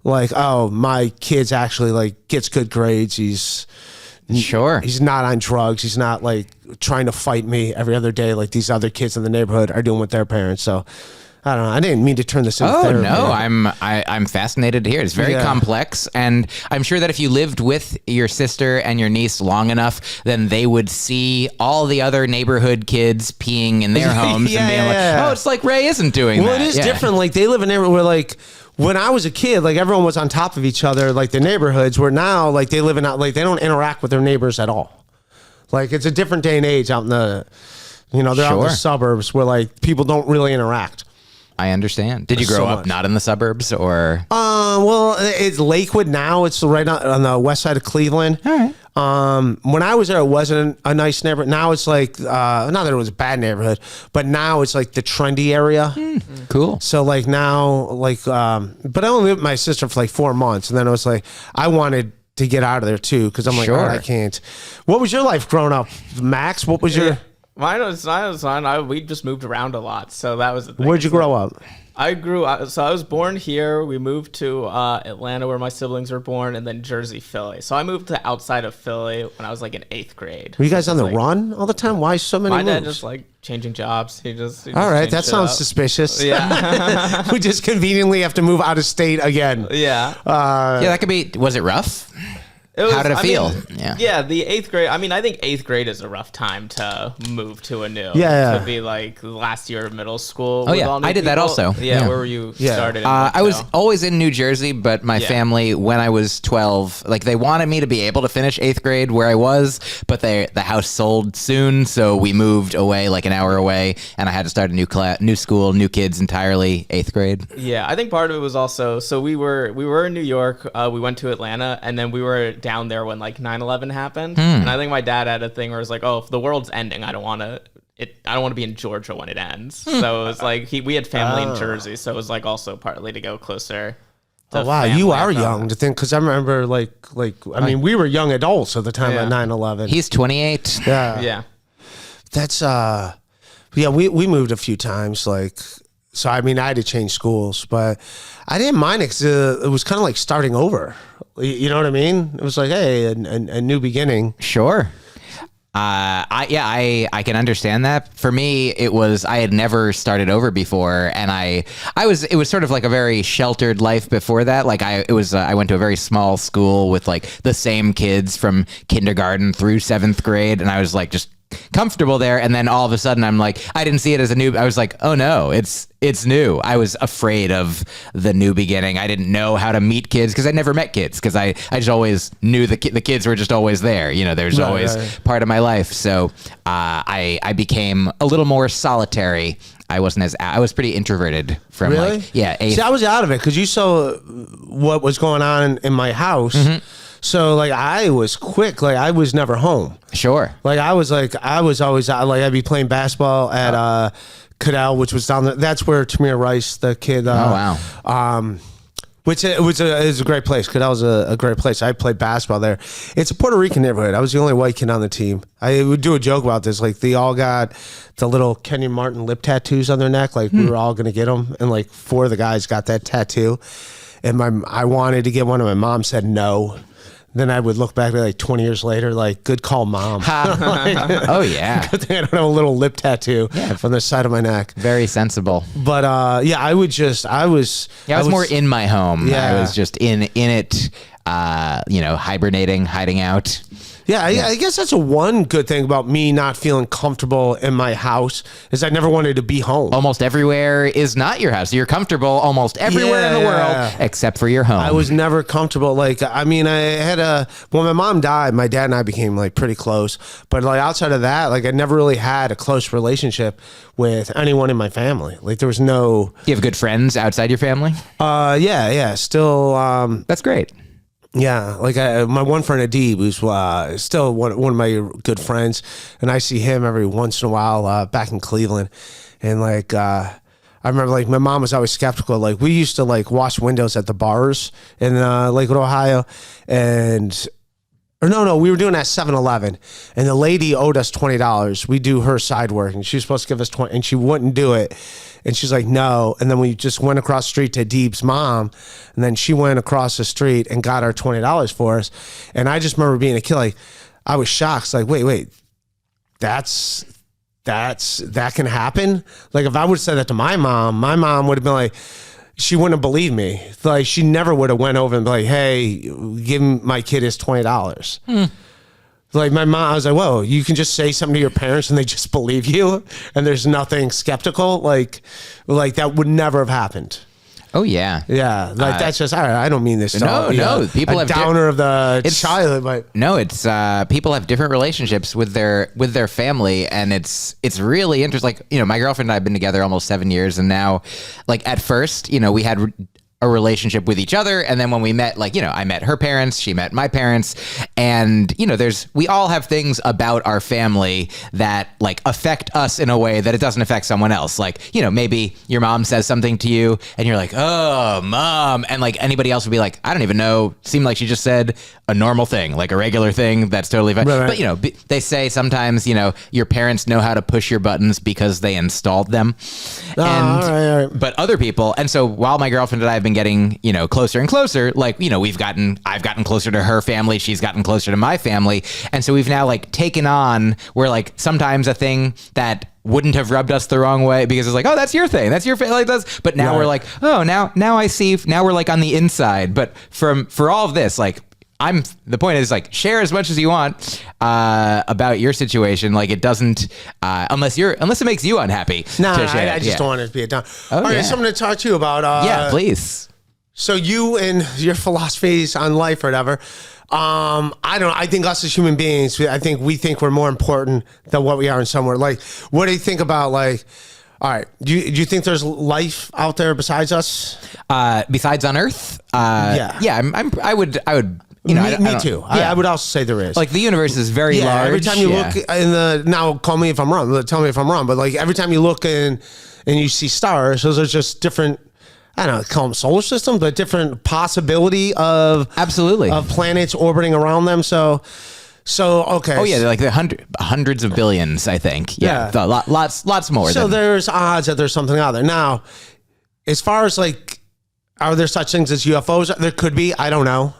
like, oh, my kid's actually like gets good grades. He's not on drugs. He's not like trying to fight me every other day like these other kids in the neighborhood are doing with their parents. So I don't know. I didn't mean to turn this into therapy. No, I'm fascinated to hear. It's very complex, and I'm sure that if you lived with your sister and your niece long enough, then they would see all the other neighborhood kids peeing in their homes and being like, "Oh, it's like Ray isn't doing that." Well, it is different. Like, they live in a neighborhood where, like, when I was a kid, like, everyone was on top of each other, like the neighborhoods. Where now, like, they live in, like, they don't interact with their neighbors at all. Like, it's a different day and age out in the, they're out in the suburbs where like people don't really interact. I understand. Did you grow up not in the suburbs, or? Well, it's Lakewood now. It's right on the west side of Cleveland. All right. When I was there, it wasn't a nice neighborhood. Now it's like, not that it was a bad neighborhood, but now it's like the trendy area. Cool. So like now, like, but I only lived with my sister for like 4 months, and then I was like, I wanted to get out of there too, because I'm like, oh, I can't. What was your life growing up, Max? What was your? Mine was fine. We just moved around a lot, so that was the thing. Where'd you grow up? I was born here. We moved to Atlanta, where my siblings were born, and then Jersey, Philly. So I moved to outside of Philly when I was like in 8th grade. Were you guys on the run all the time? Why so many moves? My dad just like changing jobs. He just all right, that sounds suspicious. Yeah. We just conveniently have to move out of state again. Yeah. That could be. Was it rough? How did it feel? Yeah, the 8th grade. I mean, I think 8th grade is a rough time to move to a new. Yeah. To be like the last year of middle school. Oh, yeah. I did that also. Yeah, where were you started? I was always in New Jersey, but my family, when I was 12, like, they wanted me to be able to finish 8th grade where I was, but the house sold soon, so we moved away, like an hour away, and I had to start a new school, new kids entirely, 8th grade. Yeah, I think part of it was also, so we were in New York, we went to Atlanta, and then we were down there when like 9/11 happened, and I think my dad had a thing where it's like, oh, if the world's ending, I don't want to be in Georgia when it ends. So it was like we had family in Jersey, so it was like also partly to go closer. Oh wow, you are young to think, because I remember like I mean, we were young adults at the time of 9/11. He's 28. Yeah. That's we moved a few times, like. So, I mean, I had to change schools, but I didn't mind it, because it was kind of like starting over. You know what I mean? It was like, hey, a new beginning. Sure. I can understand that. For me, it was, I had never started over before, and it was sort of like a very sheltered life before that. Like I went to a very small school with like the same kids from kindergarten through 7th grade, and I was like just comfortable there, and then all of a sudden I'm like, I didn't see it as a new. I was like, oh no, it's new. I was afraid of the new beginning. I didn't know how to meet kids, because I never met kids, because I just always knew the kids were just always there. There's always part of my life. So I became a little more solitary. I was pretty introverted from really? See, I was out of it, because you saw what was going on in my house. Mm-hmm. So like I was quick, like I was never home. Sure. Like I was always out. Like I'd be playing basketball at Cadell, which was down there. That's where Tamir Rice, the kid, Which it was a great place, because that was a great place. I played basketball there. It's a Puerto Rican neighborhood. I was the only white kid on the team. I would do a joke about this. Like, they all got the little Kenyon Martin lip tattoos on their neck. Like, we were all going to get them. And, like, 4 of the guys got that tattoo. And I wanted to get one, and my mom said no. Then I would look back like 20 years later, like, good call, Mom. Like, oh, yeah. Good thing I don't have a little lip tattoo on the side of my neck. Very sensible. But, I was more in my home. Yeah. I was just in it, hibernating, hiding out. Yeah, I guess that's one good thing about me not feeling comfortable in my house is I never wanted to be home. Almost everywhere is not your house. You're comfortable almost everywhere in the world except for your home. I was never comfortable. Like, I mean, I had when my mom died, my dad and I became like pretty close. But like outside of that, like I never really had a close relationship with anyone in my family. Like there was no. You have good friends outside your family? Yeah. Still. That's great. Yeah, like my one friend Adib, who's still one of my good friends, and I see him every once in a while back in Cleveland, and like I remember like my mom was always skeptical. Like we used to like wash windows at the bars in Lakewood, Ohio, we were doing that 7-Eleven, and the lady owed us $20. We do her side work, and she was supposed to give us $20, and she wouldn't do it. And she's like, no. And then we just went across the street to Deeb's mom. And then she went across the street and got our $20 for us. And I just remember being a kid, like, I was shocked. It's like, wait, that can happen? Like, if I would have said that to my mom would have been like, she wouldn't have believed me. Like, she never would have went over and be like, hey, give my kid his $20. Like my mom, I was like, whoa, you can just say something to your parents and they just believe you and there's nothing skeptical. Like that would never have happened. Oh yeah. Yeah. Like that's just, all right, I don't mean this. No. People have downer of the childhood, but no, it's people have different relationships with their family, and it's really interesting. Like, my girlfriend and I have been together almost 7 years, and now, like at first, we had a relationship with each other, and then when we met, like, I met her parents, she met my parents, and we all have things about our family that like affect us in a way that it doesn't affect someone else. Like, maybe your mom says something to you and you're like, oh, Mom, and like anybody else would be like, I don't even know, seemed like she just said a normal thing, like a regular thing that's totally fine. Right. But they say sometimes your parents know how to push your buttons because they installed them. All right. But other people, and so while my girlfriend and I have been getting closer and closer, like I've gotten closer to her family, she's gotten closer to my family, and so we've now like taken on where like sometimes a thing that wouldn't have rubbed us the wrong way because it's like, oh, that's your thing, that's your like that's, but now we're like, oh, now I see, now we're like on the inside. But for all of this, like the point is like share as much as you want about your situation. Like it doesn't unless it makes you unhappy. No, I just don't want it to be a down. All right, something to talk to you about. Yeah, please. So you and your philosophies on life or whatever. I think us as human beings, I think we're more important than what we are in somewhere. Like, what do you think about like? All right, do you think there's life out there besides us? Besides on Earth? Yeah. I would. Me too. Yeah. I would also say there is. Like the universe is very large. Every time you look now call me if I'm wrong. Tell me if I'm wrong. But like every time you look in and you see stars, those are just different. I don't know, call them solar systems, but different possibility of absolutely of planets orbiting around them. So okay. Oh yeah, they're like hundreds of billions, I think. Yeah. Lots more. So there's odds that there's something out there. Now, as far as like, are there such things as UFOs? There could be. I don't know.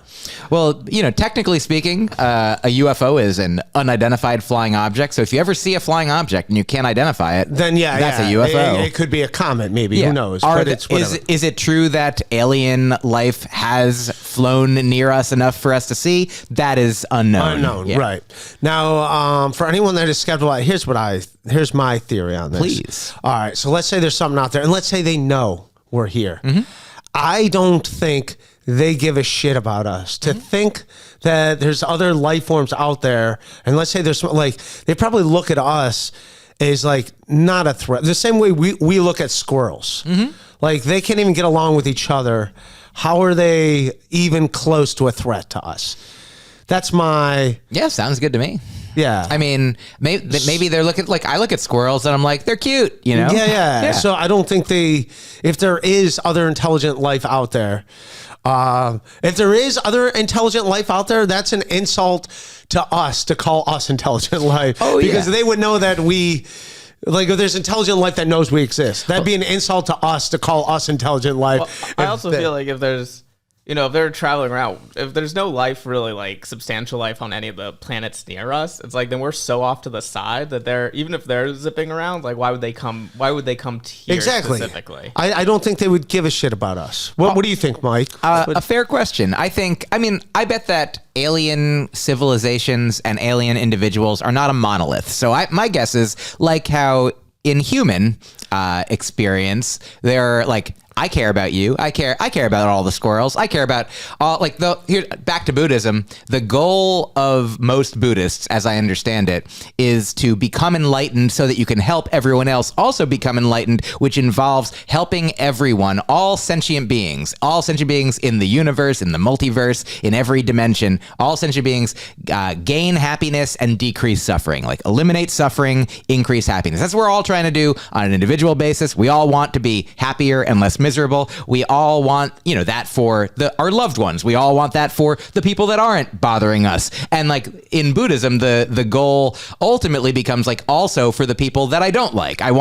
Well, technically speaking, a UFO is an unidentified flying object. So if you ever see a flying object and you can't identify it, then that's a UFO. It could be a comet, maybe. Who knows? Is it true that alien life has flown near us enough for us to see? That is unknown. Right. Now, for anyone that is skeptical, here's my theory on this. Please. All right. So let's say there's something out there, and let's say they know we're here. Mm-hmm. I don't think they give a shit about us. To think that there's other life forms out there, and let's say there's like, they probably look at us as like not a threat. The same way we look at squirrels. Mm-hmm. Like they can't even get along with each other. How are they even close to a threat to us? That's my... Yeah, sounds good to me. Yeah. I mean, maybe they're looking, like I look at squirrels and I'm like, they're cute, Yeah. So I don't think if there is other intelligent life out there, If there is other intelligent life out there, that's an insult to us to call us intelligent life. Oh, because yeah. they would know that we, like, if there's intelligent life that knows we exist, that'd be an insult to us to call us intelligent life. Well, I also feel like if there's, if they're traveling around, if there's no life really, like substantial life on any of the planets near us, it's like then we're so off to the side that even if they're zipping around, like why would they come to here specifically? I don't think they would give a shit about us. What do you think, Mike? A fair question. I bet that alien civilizations and alien individuals are not a monolith. So my guess is, like how in human experience, they're like, I care about you. I care about all the squirrels. I care about all, like, back to Buddhism. The goal of most Buddhists, as I understand it, is to become enlightened so that you can help everyone else also become enlightened, which involves helping everyone, all sentient beings in the universe, in the multiverse, in every dimension, all sentient beings gain happiness and decrease suffering, like eliminate suffering, increase happiness. That's what we're all trying to do on an individual basis. We all want to be happier and less miserable. We all want, that for our loved ones. We all want that for the people that aren't bothering us. And like in Buddhism, the goal ultimately becomes like also for the people that I don't like. I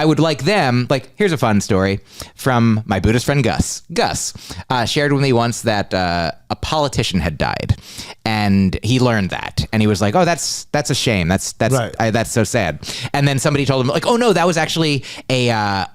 would like them. Like, here's a fun story from my Buddhist friend Gus. Gus shared with me once that a politician had died, and he learned that, and he was like, "Oh, that's a shame. That's right. That's so sad." And then somebody told him, like, "Oh no, that was actually a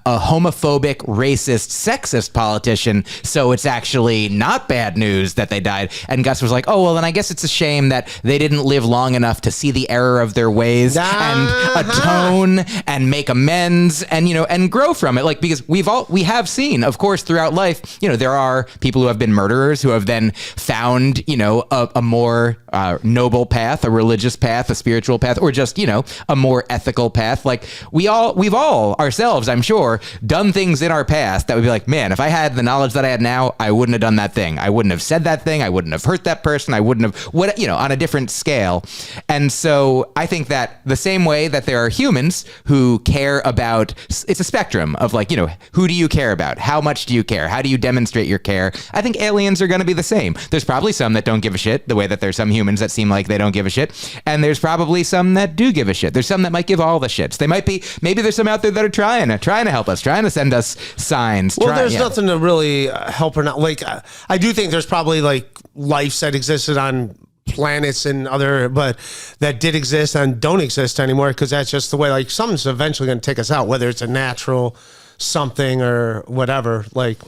homophobic, racist, sexist politician. So it's actually not bad news that they died." And Gus was like, "Oh well, then I guess it's a shame that they didn't live long enough to see the error of their ways and atone and make amends and and grow from it." Like, because we have seen, of course, throughout life, there are people who have been murderers who have then found a more noble path, a religious path, a spiritual path, or just a more ethical path. Like we've all ourselves, I'm sure, done things in our past that would be like, man, if I had the knowledge that I had now, I wouldn't have done that thing. I wouldn't have said that thing. I wouldn't have hurt that person. I wouldn't have on a different scale. And so I think that the same way that there are humans who care about, it's a spectrum of like, who do you care about? How much do you care? How do you demonstrate your care? I think aliens are going to be the same. There's probably some that don't give a shit, the way that there's some humans that seem like they don't give a shit. And there's probably some that do give a shit. There's some that might give all the shits. Maybe there's some out there that are trying to help us, trying to send us signs. Well, there's nothing to really help or not. Like, I do think there's probably like lives that existed on planets and but that did exist and don't exist anymore, because that's just the way, like, something's eventually going to take us out, whether it's a natural something or whatever. Like,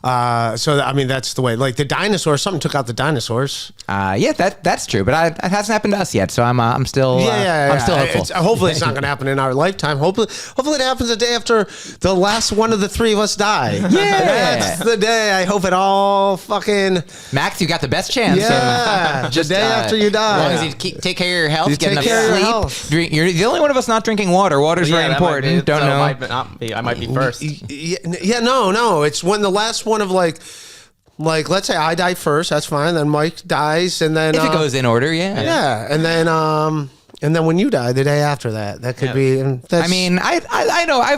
so I mean, that's the way. Like the dinosaurs, something took out the dinosaurs. Yeah, that's true, but it hasn't happened to us yet. So I'm still I'm still hopeful. Hopefully, it's not going to happen in our lifetime. Hopefully, it happens the day after the last one of the three of us die. Yeah, that's the day. I hope it all fucking. Max, you got the best chance. Yeah, just the day after you die. As long as you take care of your health, get enough sleep. You're the only one of us not drinking water. Water's very important. Don't know. I might be first. No. It's when the last one of like let's say I die first, that's fine. Then Mike dies, and then if it goes in order, yeah, and then when you die the day after that could be. I mean, I know I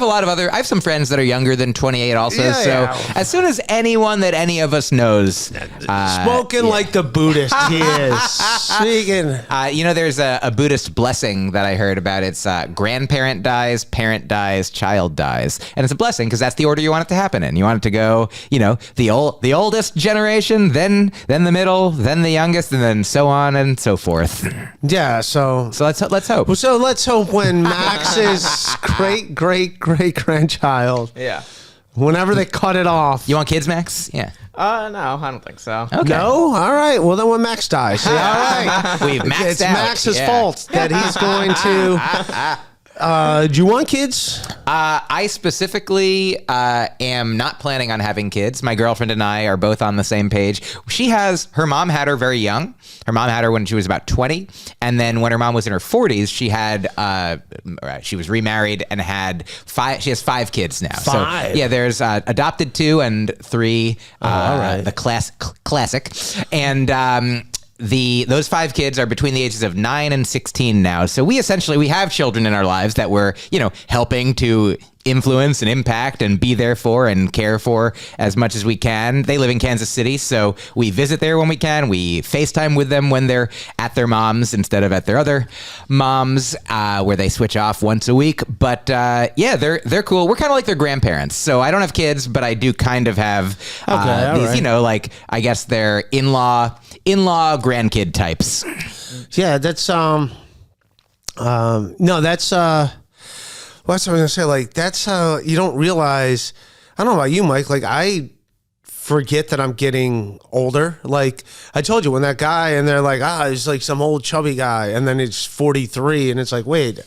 have some friends that are younger than 28 also. As soon as anyone that any of us knows, spoken like the Buddhist he is speaking. There's a Buddhist blessing that I heard about. It's grandparent dies, parent dies, child dies, and it's a blessing because that's the order you want it to happen in. You want it to go, the oldest generation, then the middle, then the youngest, and then so on and so forth. Yeah. So let's hope. So let's hope when Max's great grandchild. Yeah. Whenever they cut it off. You want kids, Max? Yeah. No, I don't think so. Okay. No? All right. Well, then when Max dies. See, all right. We've maxed it's out. Max's fault that he's going to. Do you want kids? I specifically am not planning on having kids. My girlfriend and I are both on the same page. Her mom had her very young. Her mom had her when she was about 20. And then when her mom was in her 40s, she was remarried and had 5. She has 5 kids now. 5? So, yeah, there's adopted 2 and 3. All right. The classic. And those 5 kids are between the ages of 9 and 16 now. So we have children in our lives that we're, helping to influence and impact and be there for and care for as much as we can. They live in Kansas City, so we visit there when we can. We FaceTime with them when they're at their mom's instead of at their other moms, where they switch off once a week. But yeah, they're cool. We're kind of like their grandparents. So I don't have kids, but I do kind of have these, right. You know, like I guess they're in-law grandkid types. Yeah, that's no, that's what's I was gonna say? Like, that's how you don't realize. I don't know about you, Mike. Like, I forget that I'm getting older. Like, I told you when that guy, and they're like, he's like some old chubby guy, and then it's 43, and it's like, wait,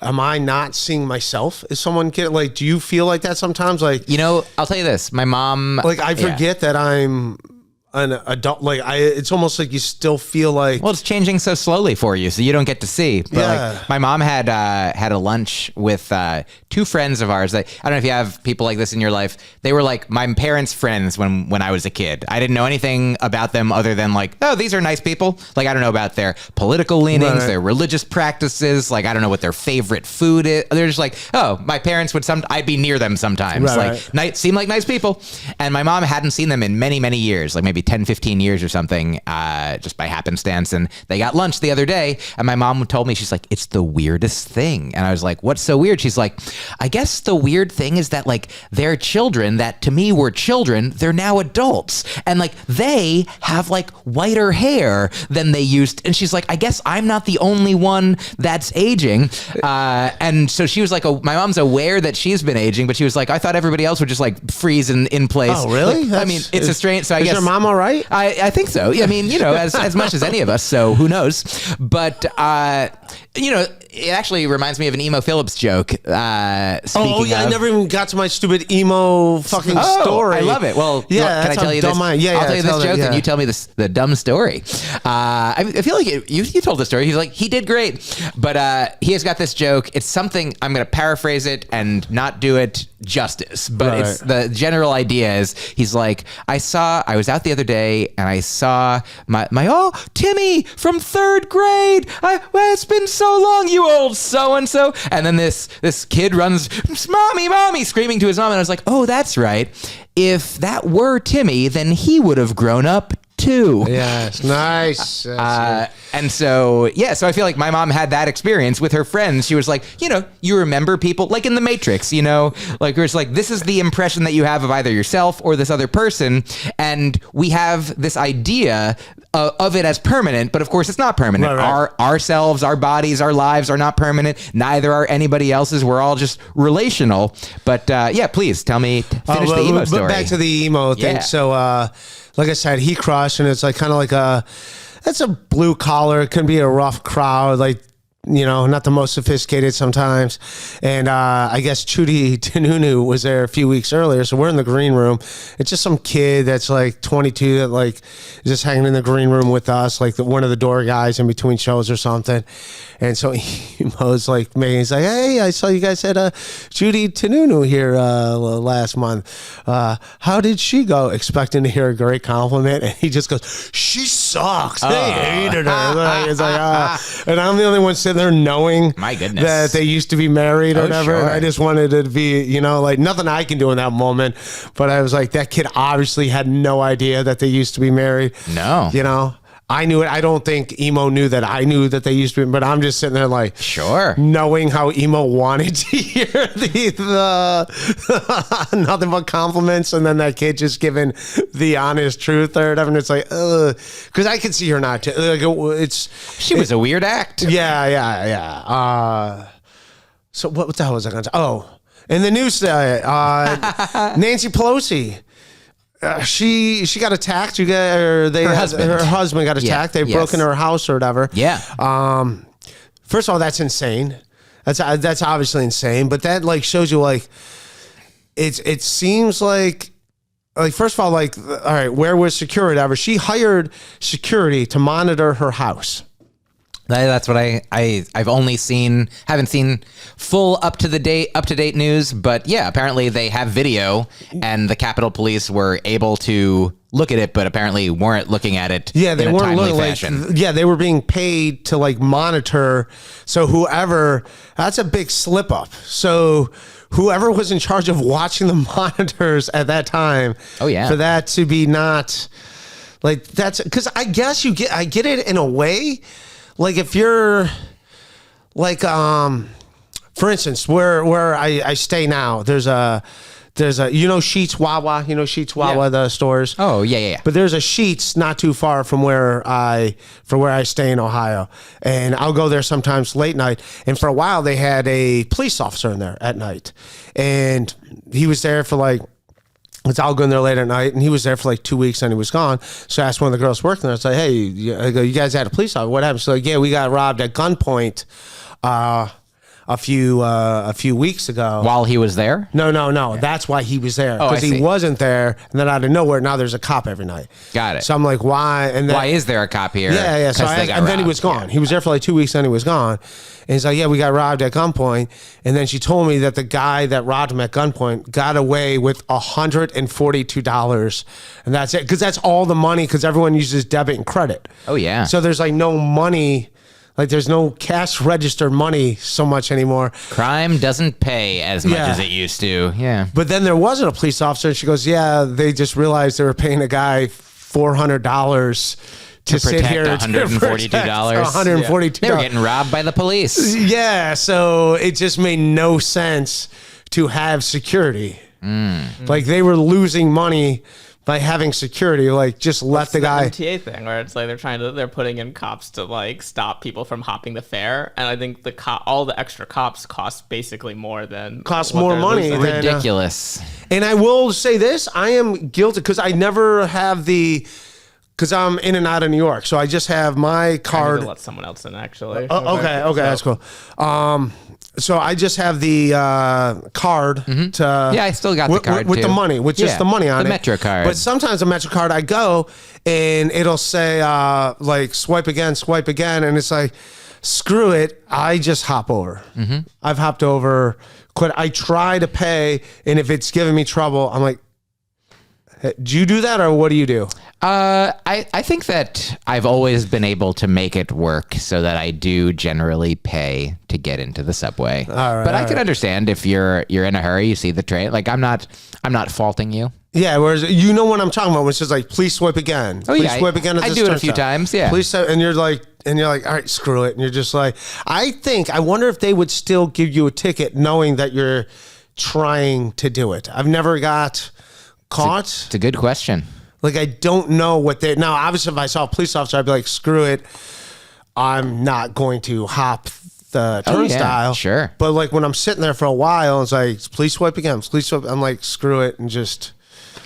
am I not seeing myself as someone kid? Like, do you feel like that sometimes? Like, you know, I'll tell you this. My mom, like, I forget that I'm an adult. Like, it's almost like you still feel like, well, it's changing so slowly for you, so you don't get to see. But like, my mom had a lunch with two friends of ours. That, I don't know if you have people like this in your life. They were like my parents' friends when I was a kid. I didn't know anything about them other than like, oh, these are nice people. Like, I don't know about their political leanings, right, their religious practices. Like, I don't know what their favorite food is. They're just like, oh, my parents would I'd be near them sometimes. Right, like, seem like nice people. And my mom hadn't seen them in many, many years, like maybe 10, 15 years or something, just by happenstance. And they got lunch the other day, and my mom told me, she's like, it's the weirdest thing. And I was like, what's so weird? She's like, I guess the weird thing is that like their children that to me were children, they're now adults, and like they have like whiter hair than they used. And she's like, I guess I'm not the only one that's aging. And so she was like, my mom's aware that she's been aging, but she was like, I thought everybody else would just like freeze in place. Oh, really? Like, I mean, it's a strange. So I guess your mom all right? I think so. I mean, you know, as much as any of us, so who knows? But, you know, it actually reminds me of an Emo Phillips joke. I never even got to my stupid emo fucking story. I love it. Well, yeah, can I tell you this? I'll tell you this joke, and you tell me the dumb story. I feel like you told the story. He's like, he did great, but he has got this joke. It's something, I'm going to paraphrase it and not do it justice, but it's the general idea is, he's like, I was out the other day and I saw my Timmy from third grade. It's been so long, you old so-and-so. And then this kid runs, mommy, screaming to his mom. And I was like, oh, that's right. If that were Timmy, then he would have grown up too. Yes, nice. And so, yeah, so I feel like my mom had that experience with her friends. She was like, you know, you remember people, like in The Matrix, you know, like it's like, this is the impression that you have of either yourself or this other person. And we have this idea of it as permanent, but of course it's not permanent. Right. Ourselves, our bodies, our lives are not permanent. Neither are anybody else's. We're all just relational. But yeah, please tell me, finish the emo story. Back to the emo thing. Yeah. So, like I said, he crushed, and it's like kind of like it's a blue collar. It can be a rough crowd, like, you know, not the most sophisticated sometimes. And I guess Chudy Tanunu was there a few weeks earlier. So we're in the green room. It's just some kid that's like 22 that like is just hanging in the green room with us, like one of the door guys in between shows or something. And so he was like, he's like, hey, I saw you guys had Chudy Tanunu here last month. How did she go? Expecting to hear a great compliment. And he just goes, she sucks. They hated her. Like, it's like, and I'm the only one sitting there knowing, my goodness, that they used to be married or whatever. Sure. And I just wanted it to be, you know, like nothing I can do in that moment. But I was like, that kid obviously had no idea that they used to be married. No. You know? I knew it. I don't think emo knew that I knew that they used to be, but I'm just sitting there like, sure, knowing how emo wanted to hear the nothing but compliments, and then that kid just giving the honest truth or whatever. And it's like, because I could see her not. She was a weird act. Yeah. So what the hell was I going to say? Oh, in the news today, Nancy Pelosi. She got attacked. Her husband got attacked. They've broken her house or whatever. Yeah. First of all, that's insane. That's obviously insane. But that like shows you like it seems like first of all, like, all right, where was security ever? She hired security to monitor her house. That's what I've only haven't seen full up to date news, but yeah, apparently they have video, and the Capitol Police were able to look at it, but apparently weren't looking at it. Yeah, they in a weren't timely looking fashion. they were being paid to like monitor. So that's a big slip up. So whoever was in charge of watching the monitors at that time. Oh yeah, for that to be not like that's because I guess I get it in a way. Like if you're like for instance, where I stay now, there's a Sheetz Wawa, the stores. Oh yeah. But there's a Sheetz not too far from where I stay in Ohio, and I'll go there sometimes late night. And for a while, they had a police officer in there at night, and he was there for like. I'll go in there late at night, and he was there for like 2 weeks, and he was gone. So I asked one of the girls working there. I was like, "Hey, you guys had a police officer? What happened?" So like, "Yeah, we got robbed at gunpoint a few weeks ago." While he was there? No. That's why he was there, because he wasn't there, and then out of nowhere, now there's a cop every night. Got it. So I'm like, why? And then, why is there a cop here? Yeah. So and then he was gone. Yeah. He was there for like 2 weeks, and he was gone. And he's like, "Yeah, we got robbed at gunpoint." And then she told me that the guy that robbed him at gunpoint got away with $142, and that's it, because that's all the money, because everyone uses debit and credit. Oh yeah. So there's like no money. Like there's no cash register money so much anymore. Crime doesn't pay as much as it used to. Yeah. But then there wasn't a police officer, and she goes, "Yeah, they just realized they were paying a guy $400 to sit here $142. $142. They were getting robbed by the police. Yeah, so it just made no sense to have security. Like they were losing money by having security. Like just let the guy. MTA thing where it's like they're putting in cops to like stop people from hopping the fare, and I think all the extra cops cost basically more money. Ridiculous. And I will say this: I am guilty because I never have because I'm in and out of New York, so I just have my card. I need to let someone else in, actually. Okay, that's cool. So I just have the card to. Yeah, I still got the card with too. The money, with just the money on it. The Metro card. But sometimes the Metro card, I go and it'll say like swipe again, and it's like, screw it, I just hop over. I've hopped over. Quit. I try to pay, and if it's giving me trouble, I'm like, hey, do you do that, or what do you do? I think that I've always been able to make it work so that I do generally pay to get into the subway. But I can understand if you're in a hurry, you see the train. Like I'm not faulting you. Yeah, whereas you know what I'm talking about, which is like, please swipe again. Oh, please swipe again. I do it a few times. Yeah. Please, and you're like, all right, screw it, and you're just like, I wonder if they would still give you a ticket knowing that you're trying to do it. I've never got caught. It's a good question. Like, I don't know what they... Now, obviously, if I saw a police officer, I'd be like, screw it. I'm not going to hop the turnstile. Yeah, sure. But, like, when I'm sitting there for a while, it's like, please swipe again. Please swipe. I'm like, screw it, and just...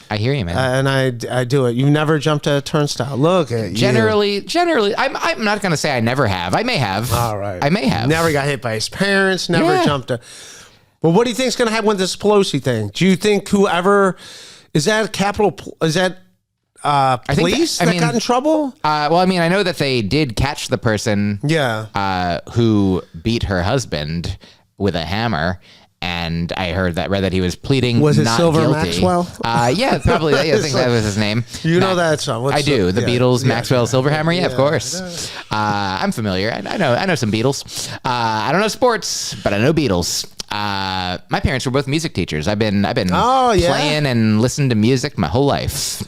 I hear you, man. And I do it. You've never jumped a turnstile. Look at you. Generally, I'm not going to say I never have. I may have. All right. I may have. Never got hit by his parents. Never jumped a... Well, what do you think is going to happen with this Pelosi thing? Do you think whoever... Is that Capitol... Is that... police that got in trouble? Well, I mean, I know that they did catch the person who beat her husband with a hammer, and I read that he was pleading was it not Silver guilty. Maxwell? Yeah, probably. I think that was his name. You know that song? I do. The Beatles, Maxwell Silverhammer. Yeah, of course. I'm familiar. I know some Beatles. I don't know sports, but I know Beatles. My parents were both music teachers. I've been playing and listening to music my whole life.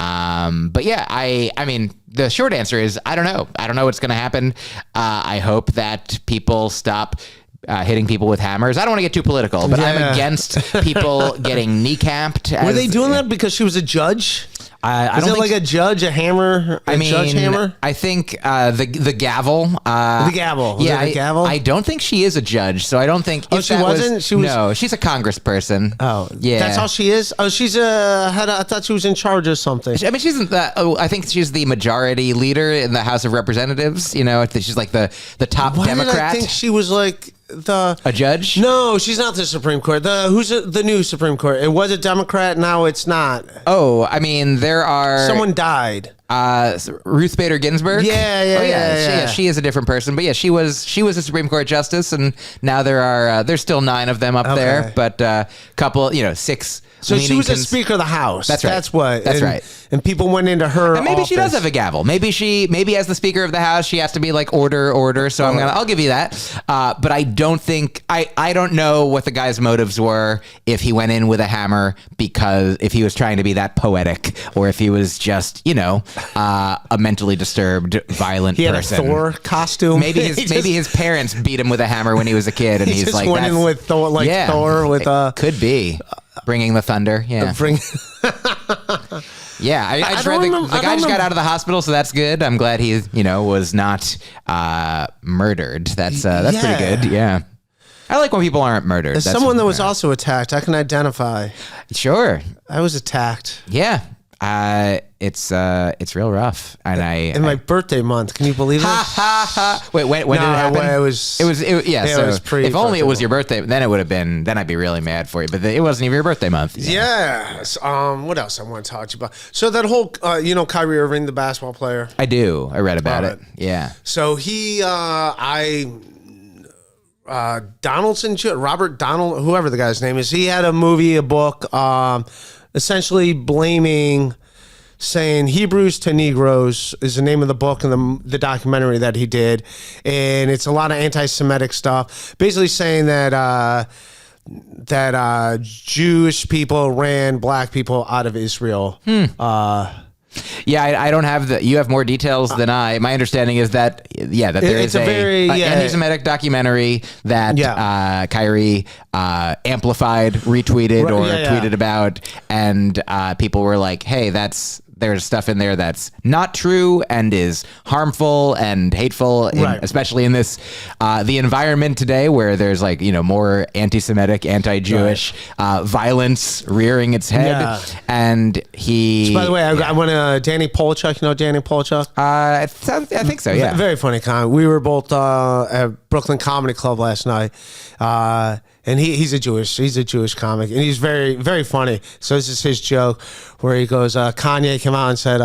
But yeah, I mean, the short answer is, I don't know. I don't know what's going to happen. I hope that people stop hitting people with hammers. I don't want to get too political, but I'm against people getting kneecapped. Were they doing that because she was a judge? I don't think like a judge, a hammer, judge hammer? I think the gavel. The gavel. Was it a gavel? I don't think she is a judge, so I don't think. Oh, she wasn't? No, she's a congressperson. Oh, yeah. That's all she is? Oh, she's I thought she was in charge of something. I mean, she's I think she's the majority leader in the House of Representatives. You know, she's like the top Democrat. Did I think she was like a judge? No, she's not the Supreme Court. Who's the new Supreme Court? It was a Democrat. Now it's not. Oh, I mean, there are... Someone died. Ruth Bader Ginsburg. Yeah. She is a different person, but yeah, she was a Supreme Court justice, and now there's still 9 of them up there, but couple, 6. So she was a Speaker of the House. That's right. That's right. And people went into her. And maybe office. she does have a gavel. Maybe as the Speaker of the House, she has to be like order. So I'll give you that. But I don't think I don't know what the guy's motives were. If he went in with a hammer because if he was trying to be that poetic, or if he was just a mentally disturbed, violent person. He had a Thor costume. Maybe his parents beat him with a hammer when he was a kid, and he's just like, went in with Thor, Thor with could be. Bringing the thunder, yeah. Yeah, I just read the guy just got out of the hospital, so that's good. I'm glad he, was not murdered. That's pretty good. Yeah, I like when people aren't murdered. As someone that was also attacked, I can identify. Sure, I was attacked. Yeah. It's real rough, and in my birthday month. Can you believe it? Wait, when did it happen? It was pre. If only it was your birthday, then it would have been. Then I'd be really mad for you. But it wasn't even your birthday month. Yes. What else I want to talk to you about? So that whole, Kyrie Irving, the basketball player. I do. I read about it. Yeah. So he, Donaldson, Robert Donald, whoever the guy's name is, he had a movie, a book, essentially saying Hebrews to Negroes is the name of the book and the documentary that he did. And it's a lot of anti-Semitic stuff, basically saying that Jewish people ran black people out of Israel. Yeah, I don't have you have more details than I. My understanding is that there is a very anti-Semitic documentary that Kyrie amplified, retweeted, or tweeted about, and people were like, "Hey, there's stuff in there that's not true and is harmful and hateful, especially in this the environment today where there's more anti-Semitic, anti-Jewish violence rearing its head." And he. So by the way, I want to Danny Polchuk. You know Danny Polchuk? I think so. Yeah, very funny comic. We were both at Brooklyn Comedy Club last night. And he's a Jewish comic, and he's very, very funny. So this is his joke where he goes, Kanye came out and said,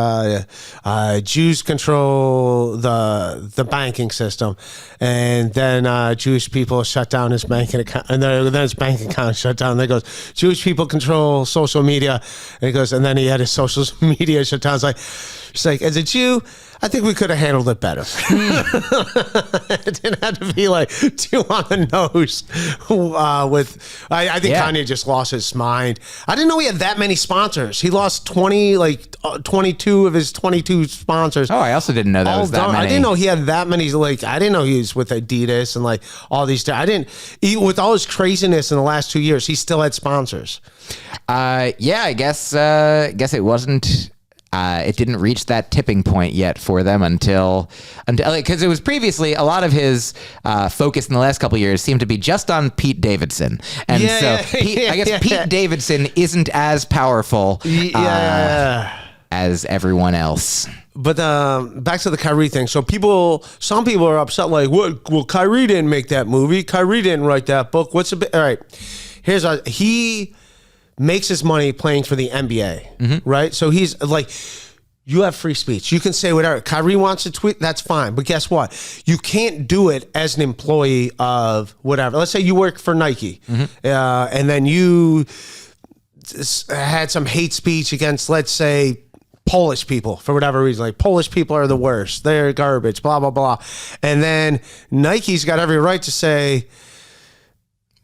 Jews control the banking system, and then Jewish people shut down his banking account, and then his bank account shut down. And they goes, Jewish people control social media, and he goes, and then he had his social media shut down. It's like, as a Jew, I think we could have handled it better. It didn't have to be too on the nose. I think Kanye just lost his mind. I didn't know he had that many sponsors. He lost 22 of his 22 sponsors. Oh, I also didn't know that was that many. I didn't know he had that many. I didn't know he was with Adidas and all these. With all his craziness in the last 2 years, he still had sponsors. I guess it wasn't. It didn't reach that tipping point yet for them until because it was previously a lot of his focus in the last couple of years seemed to be just on Pete Davidson, and I guess Pete Davidson isn't as powerful as everyone else. But back to the Kyrie thing. So some people are upset, what? Well, Kyrie didn't make that movie. Kyrie didn't write that book. All right. He makes his money playing for the NBA, right? So he's you have free speech. You can say whatever. Kyrie wants to tweet, that's fine. But guess what? You can't do it as an employee of whatever. Let's say you work for Nike, and then you had some hate speech against, let's say, Polish people for whatever reason. Polish people are the worst. They're garbage, blah, blah, blah. And then Nike's got every right to say,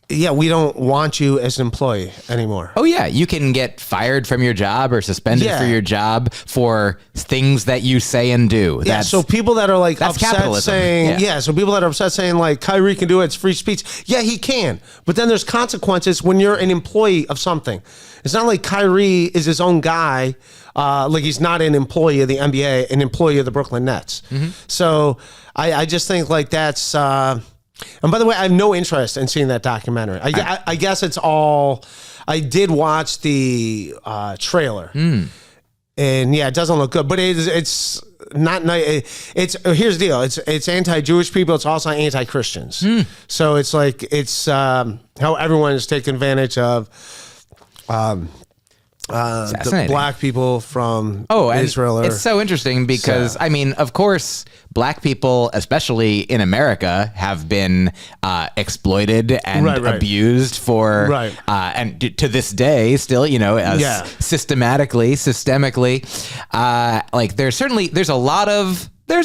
yeah, we don't want you as an employee anymore. Oh, yeah. You can get fired from your job or suspended for your job for things that you say and do. So people that are upset capitalism. saying, so people that are upset saying Kyrie can do it, it's free speech. Yeah, he can. But then there's consequences when you're an employee of something. It's not like Kyrie is his own guy. He's not an employee of the NBA, an employee of the Brooklyn Nets. So I just think that's... and by the way, I have no interest in seeing that documentary. I guess it's all... I did watch the trailer. And it doesn't look good. But it's not nice. Here's the deal. It's anti-Jewish people. It's also anti-Christians. So it's how everyone is taking advantage of... the black people from Israel. It's so interesting because, I mean, of course, black people, especially in America, have been exploited and abused for, and to this day, still, systemically, like there's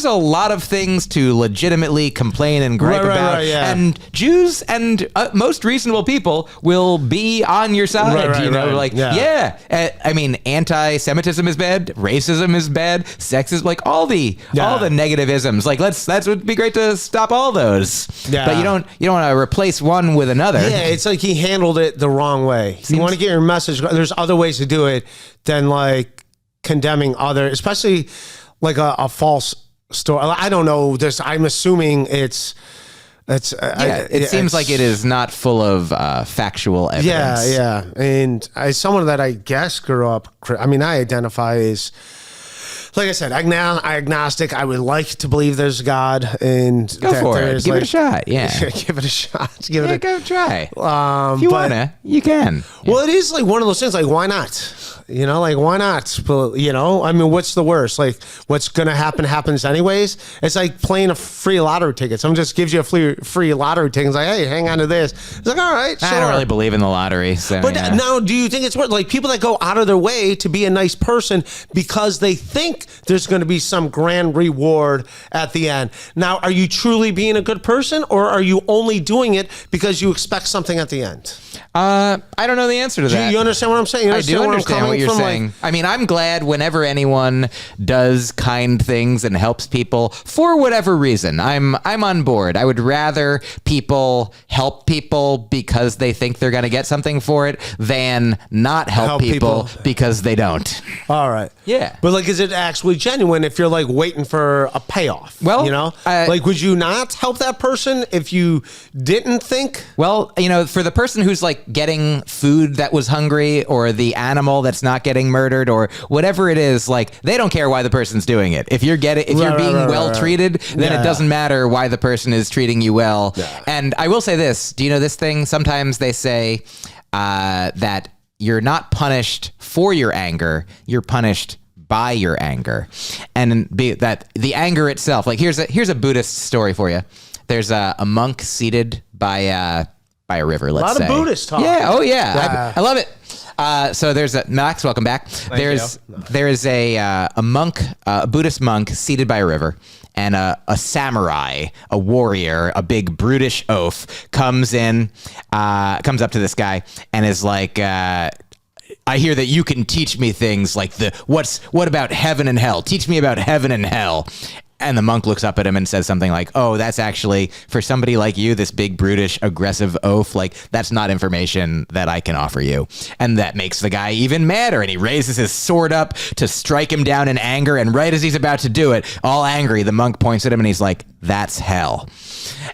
a lot of things to legitimately complain and gripe about, and Jews and most reasonable people will be on your side. I mean, anti-Semitism is bad, racism is bad, sexism, like all the negativisms. Like that would be great to stop all those. Yeah. But you don't want to replace one with another. Yeah, it's like he handled it the wrong way. You want to get your message. There's other ways to do it than like condemning other, especially like a false story. I don't know this. I'm assuming it seems like it is not full of factual evidence. Yeah. And as someone that I guess grew up, I mean, I identify as, like I said, agnostic. I would like to believe there's God, and go for it. Give it a shot. Yeah, give it a shot. Go try. If you wanna, you can. Well, it is like one of those things. Like, why not? Like, why not? But, I mean, what's the worst? Like, what's going to happen happens anyways. It's like playing a free lottery ticket. Someone just gives you a free lottery ticket. It's like, hey, hang on to this. It's like, all right, sure. I don't really believe in the lottery. So, but now, do you think it's worth, like, people that go out of their way to be a nice person because they think there's going to be some grand reward at the end? Now, are you truly being a good person, or are you only doing it because you expect something at the end? I don't know the answer to that. Do you understand what I'm saying? I do understand what you're saying. Like, I mean, I'm glad whenever anyone does kind things and helps people for whatever reason. I'm on board. I would rather people help people because they think they're going to get something for it than not help people because they don't. All right. Yeah. But like, is it actually genuine if you're like waiting for a payoff? Well, like, would you not help that person if you didn't think? Well, for the person who's like getting food that was hungry, or the animal that's not getting murdered, or whatever it is, like, they don't care why the person's doing it. If you're being well treated, then it doesn't matter why the person is treating you well. Yeah. And I will say this, do you know this thing? Sometimes they say that you're not punished for your anger, you're punished by your anger. And that the anger itself, like, here's a Buddhist story for you. There's a monk seated by a river, let's say. A lot of Buddhist talk. Yeah, oh yeah. I love it. So there's Max, welcome back. There is a monk, a Buddhist monk seated by a river, and a samurai, a warrior, a big brutish oaf comes up to this guy and is like, I hear that you can teach me things like what about heaven and hell? Teach me about heaven and hell. And the monk looks up at him and says something like, oh, that's actually, for somebody like you, this big, brutish, aggressive oaf, like, that's not information that I can offer you. And that makes the guy even madder. And he raises his sword up to strike him down in anger. And right as he's about to do it, all angry, the monk points at him and he's like, that's hell.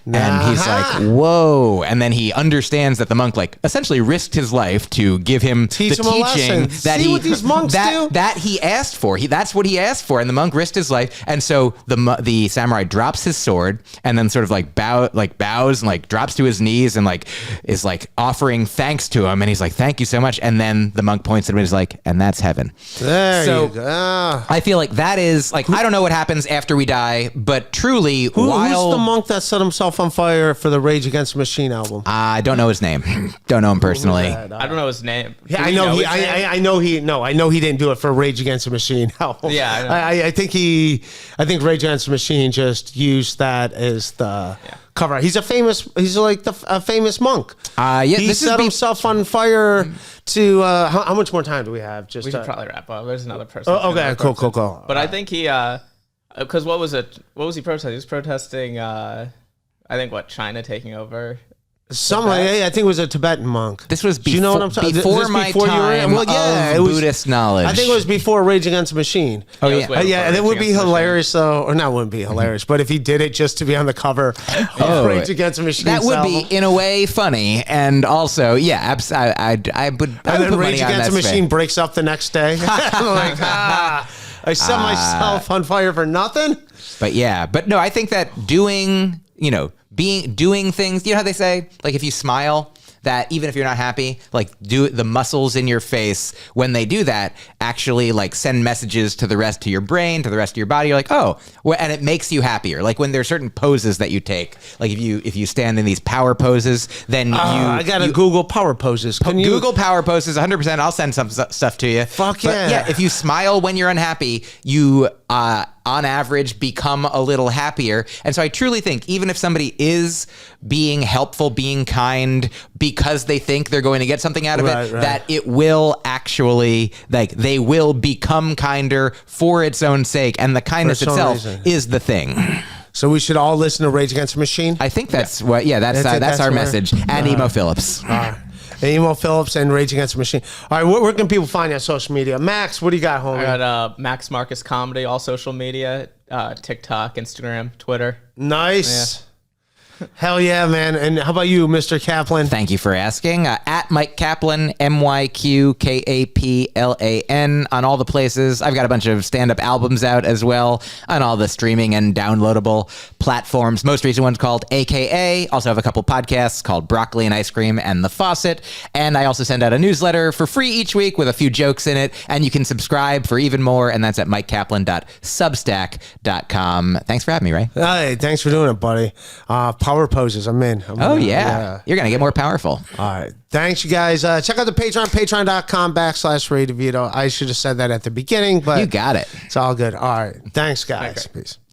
And he's like, whoa. And then he understands that the monk, like, essentially risked his life to give him the teaching that he asked for. That's what he asked for. And the monk risked his life. And so the samurai drops his sword and then sort of like bows and like drops to his knees and like is like offering thanks to him. And he's like, thank you so much. And then the monk points at him and is like, and that's heaven. There you go. I feel like that is like, I don't know what happens after we die, but truly, who's the monk that set himself on fire for the Rage Against the Machine album? I don't know his name. Don't know him personally. I don't know his name. Yeah, I know he didn't do it for Rage Against the Machine album. Yeah, I think Rage Against the Machine just used that as the cover. He's like a famous monk. He set himself on fire to how much more time do we have? We should probably wrap up. There's another person. Okay, cool. But I think he because what was he protesting? He was protesting I think China taking over. I think it was a Tibetan monk. This was you know what I'm talking before my time of Buddhist knowledge. I think it was before Rage Against the Machine. Oh yeah, and it would be hilarious though, or not wouldn't be hilarious, but if he did it just to be on the cover of Rage Against the Machine, that would be in a way funny, and also I would. And then Rage Against the Machine breaks up the next day. I'm like, I set myself on fire for nothing. But no, I think that doing things, you know how they say, like, if you smile, that even if you're not happy, like do the muscles in your face when they do that actually like send messages to your brain, to the rest of your body. You're like, oh, and it makes you happier. Like when there's certain poses that you take, like if you stand in these power poses, then I gotta Google power poses. Can you Google power poses? 100%. I'll send some stuff to you. Fuck But yeah. if you smile when you're unhappy, you on average become a little happier. And so I truly think even if somebody is being helpful, being kind because they think they're going to get something out of it, that it will actually, like, they will become kinder for its own sake, and the kindness itself is the thing. So we should all listen to Rage Against the Machine? I think that's what, that's our message. And Emo Phillips. Emo Phillips and Rage Against the Machine. All right, where can people find you on social media? Max, what do you got, homie? I got Max Marcus Comedy, all social media, TikTok, Instagram, Twitter. Nice. Yeah. Hell yeah, man. And how about you, Mr. Kaplan? Thank you for asking. At Myq Kaplan, MyQ Kaplan, on all the places. I've got a bunch of stand-up albums out as well on all the streaming and downloadable platforms. Most recent one's called AKA. Also have a couple podcasts called Broccoli and Ice Cream and The Faucet. And I also send out a newsletter for free each week with a few jokes in it. And you can subscribe for even more. And that's at MyQKaplan.substack.com. Thanks for having me, Ray. Hey, thanks for doing it, buddy. Power poses. I'm in. Yeah. You're going to get more powerful. All right. Thanks, you guys. Check out the Patreon, patreon.com/Ray DeVito. I should have said that at the beginning, but you got it. It's all good. All right. Thanks, guys. Okay. Peace.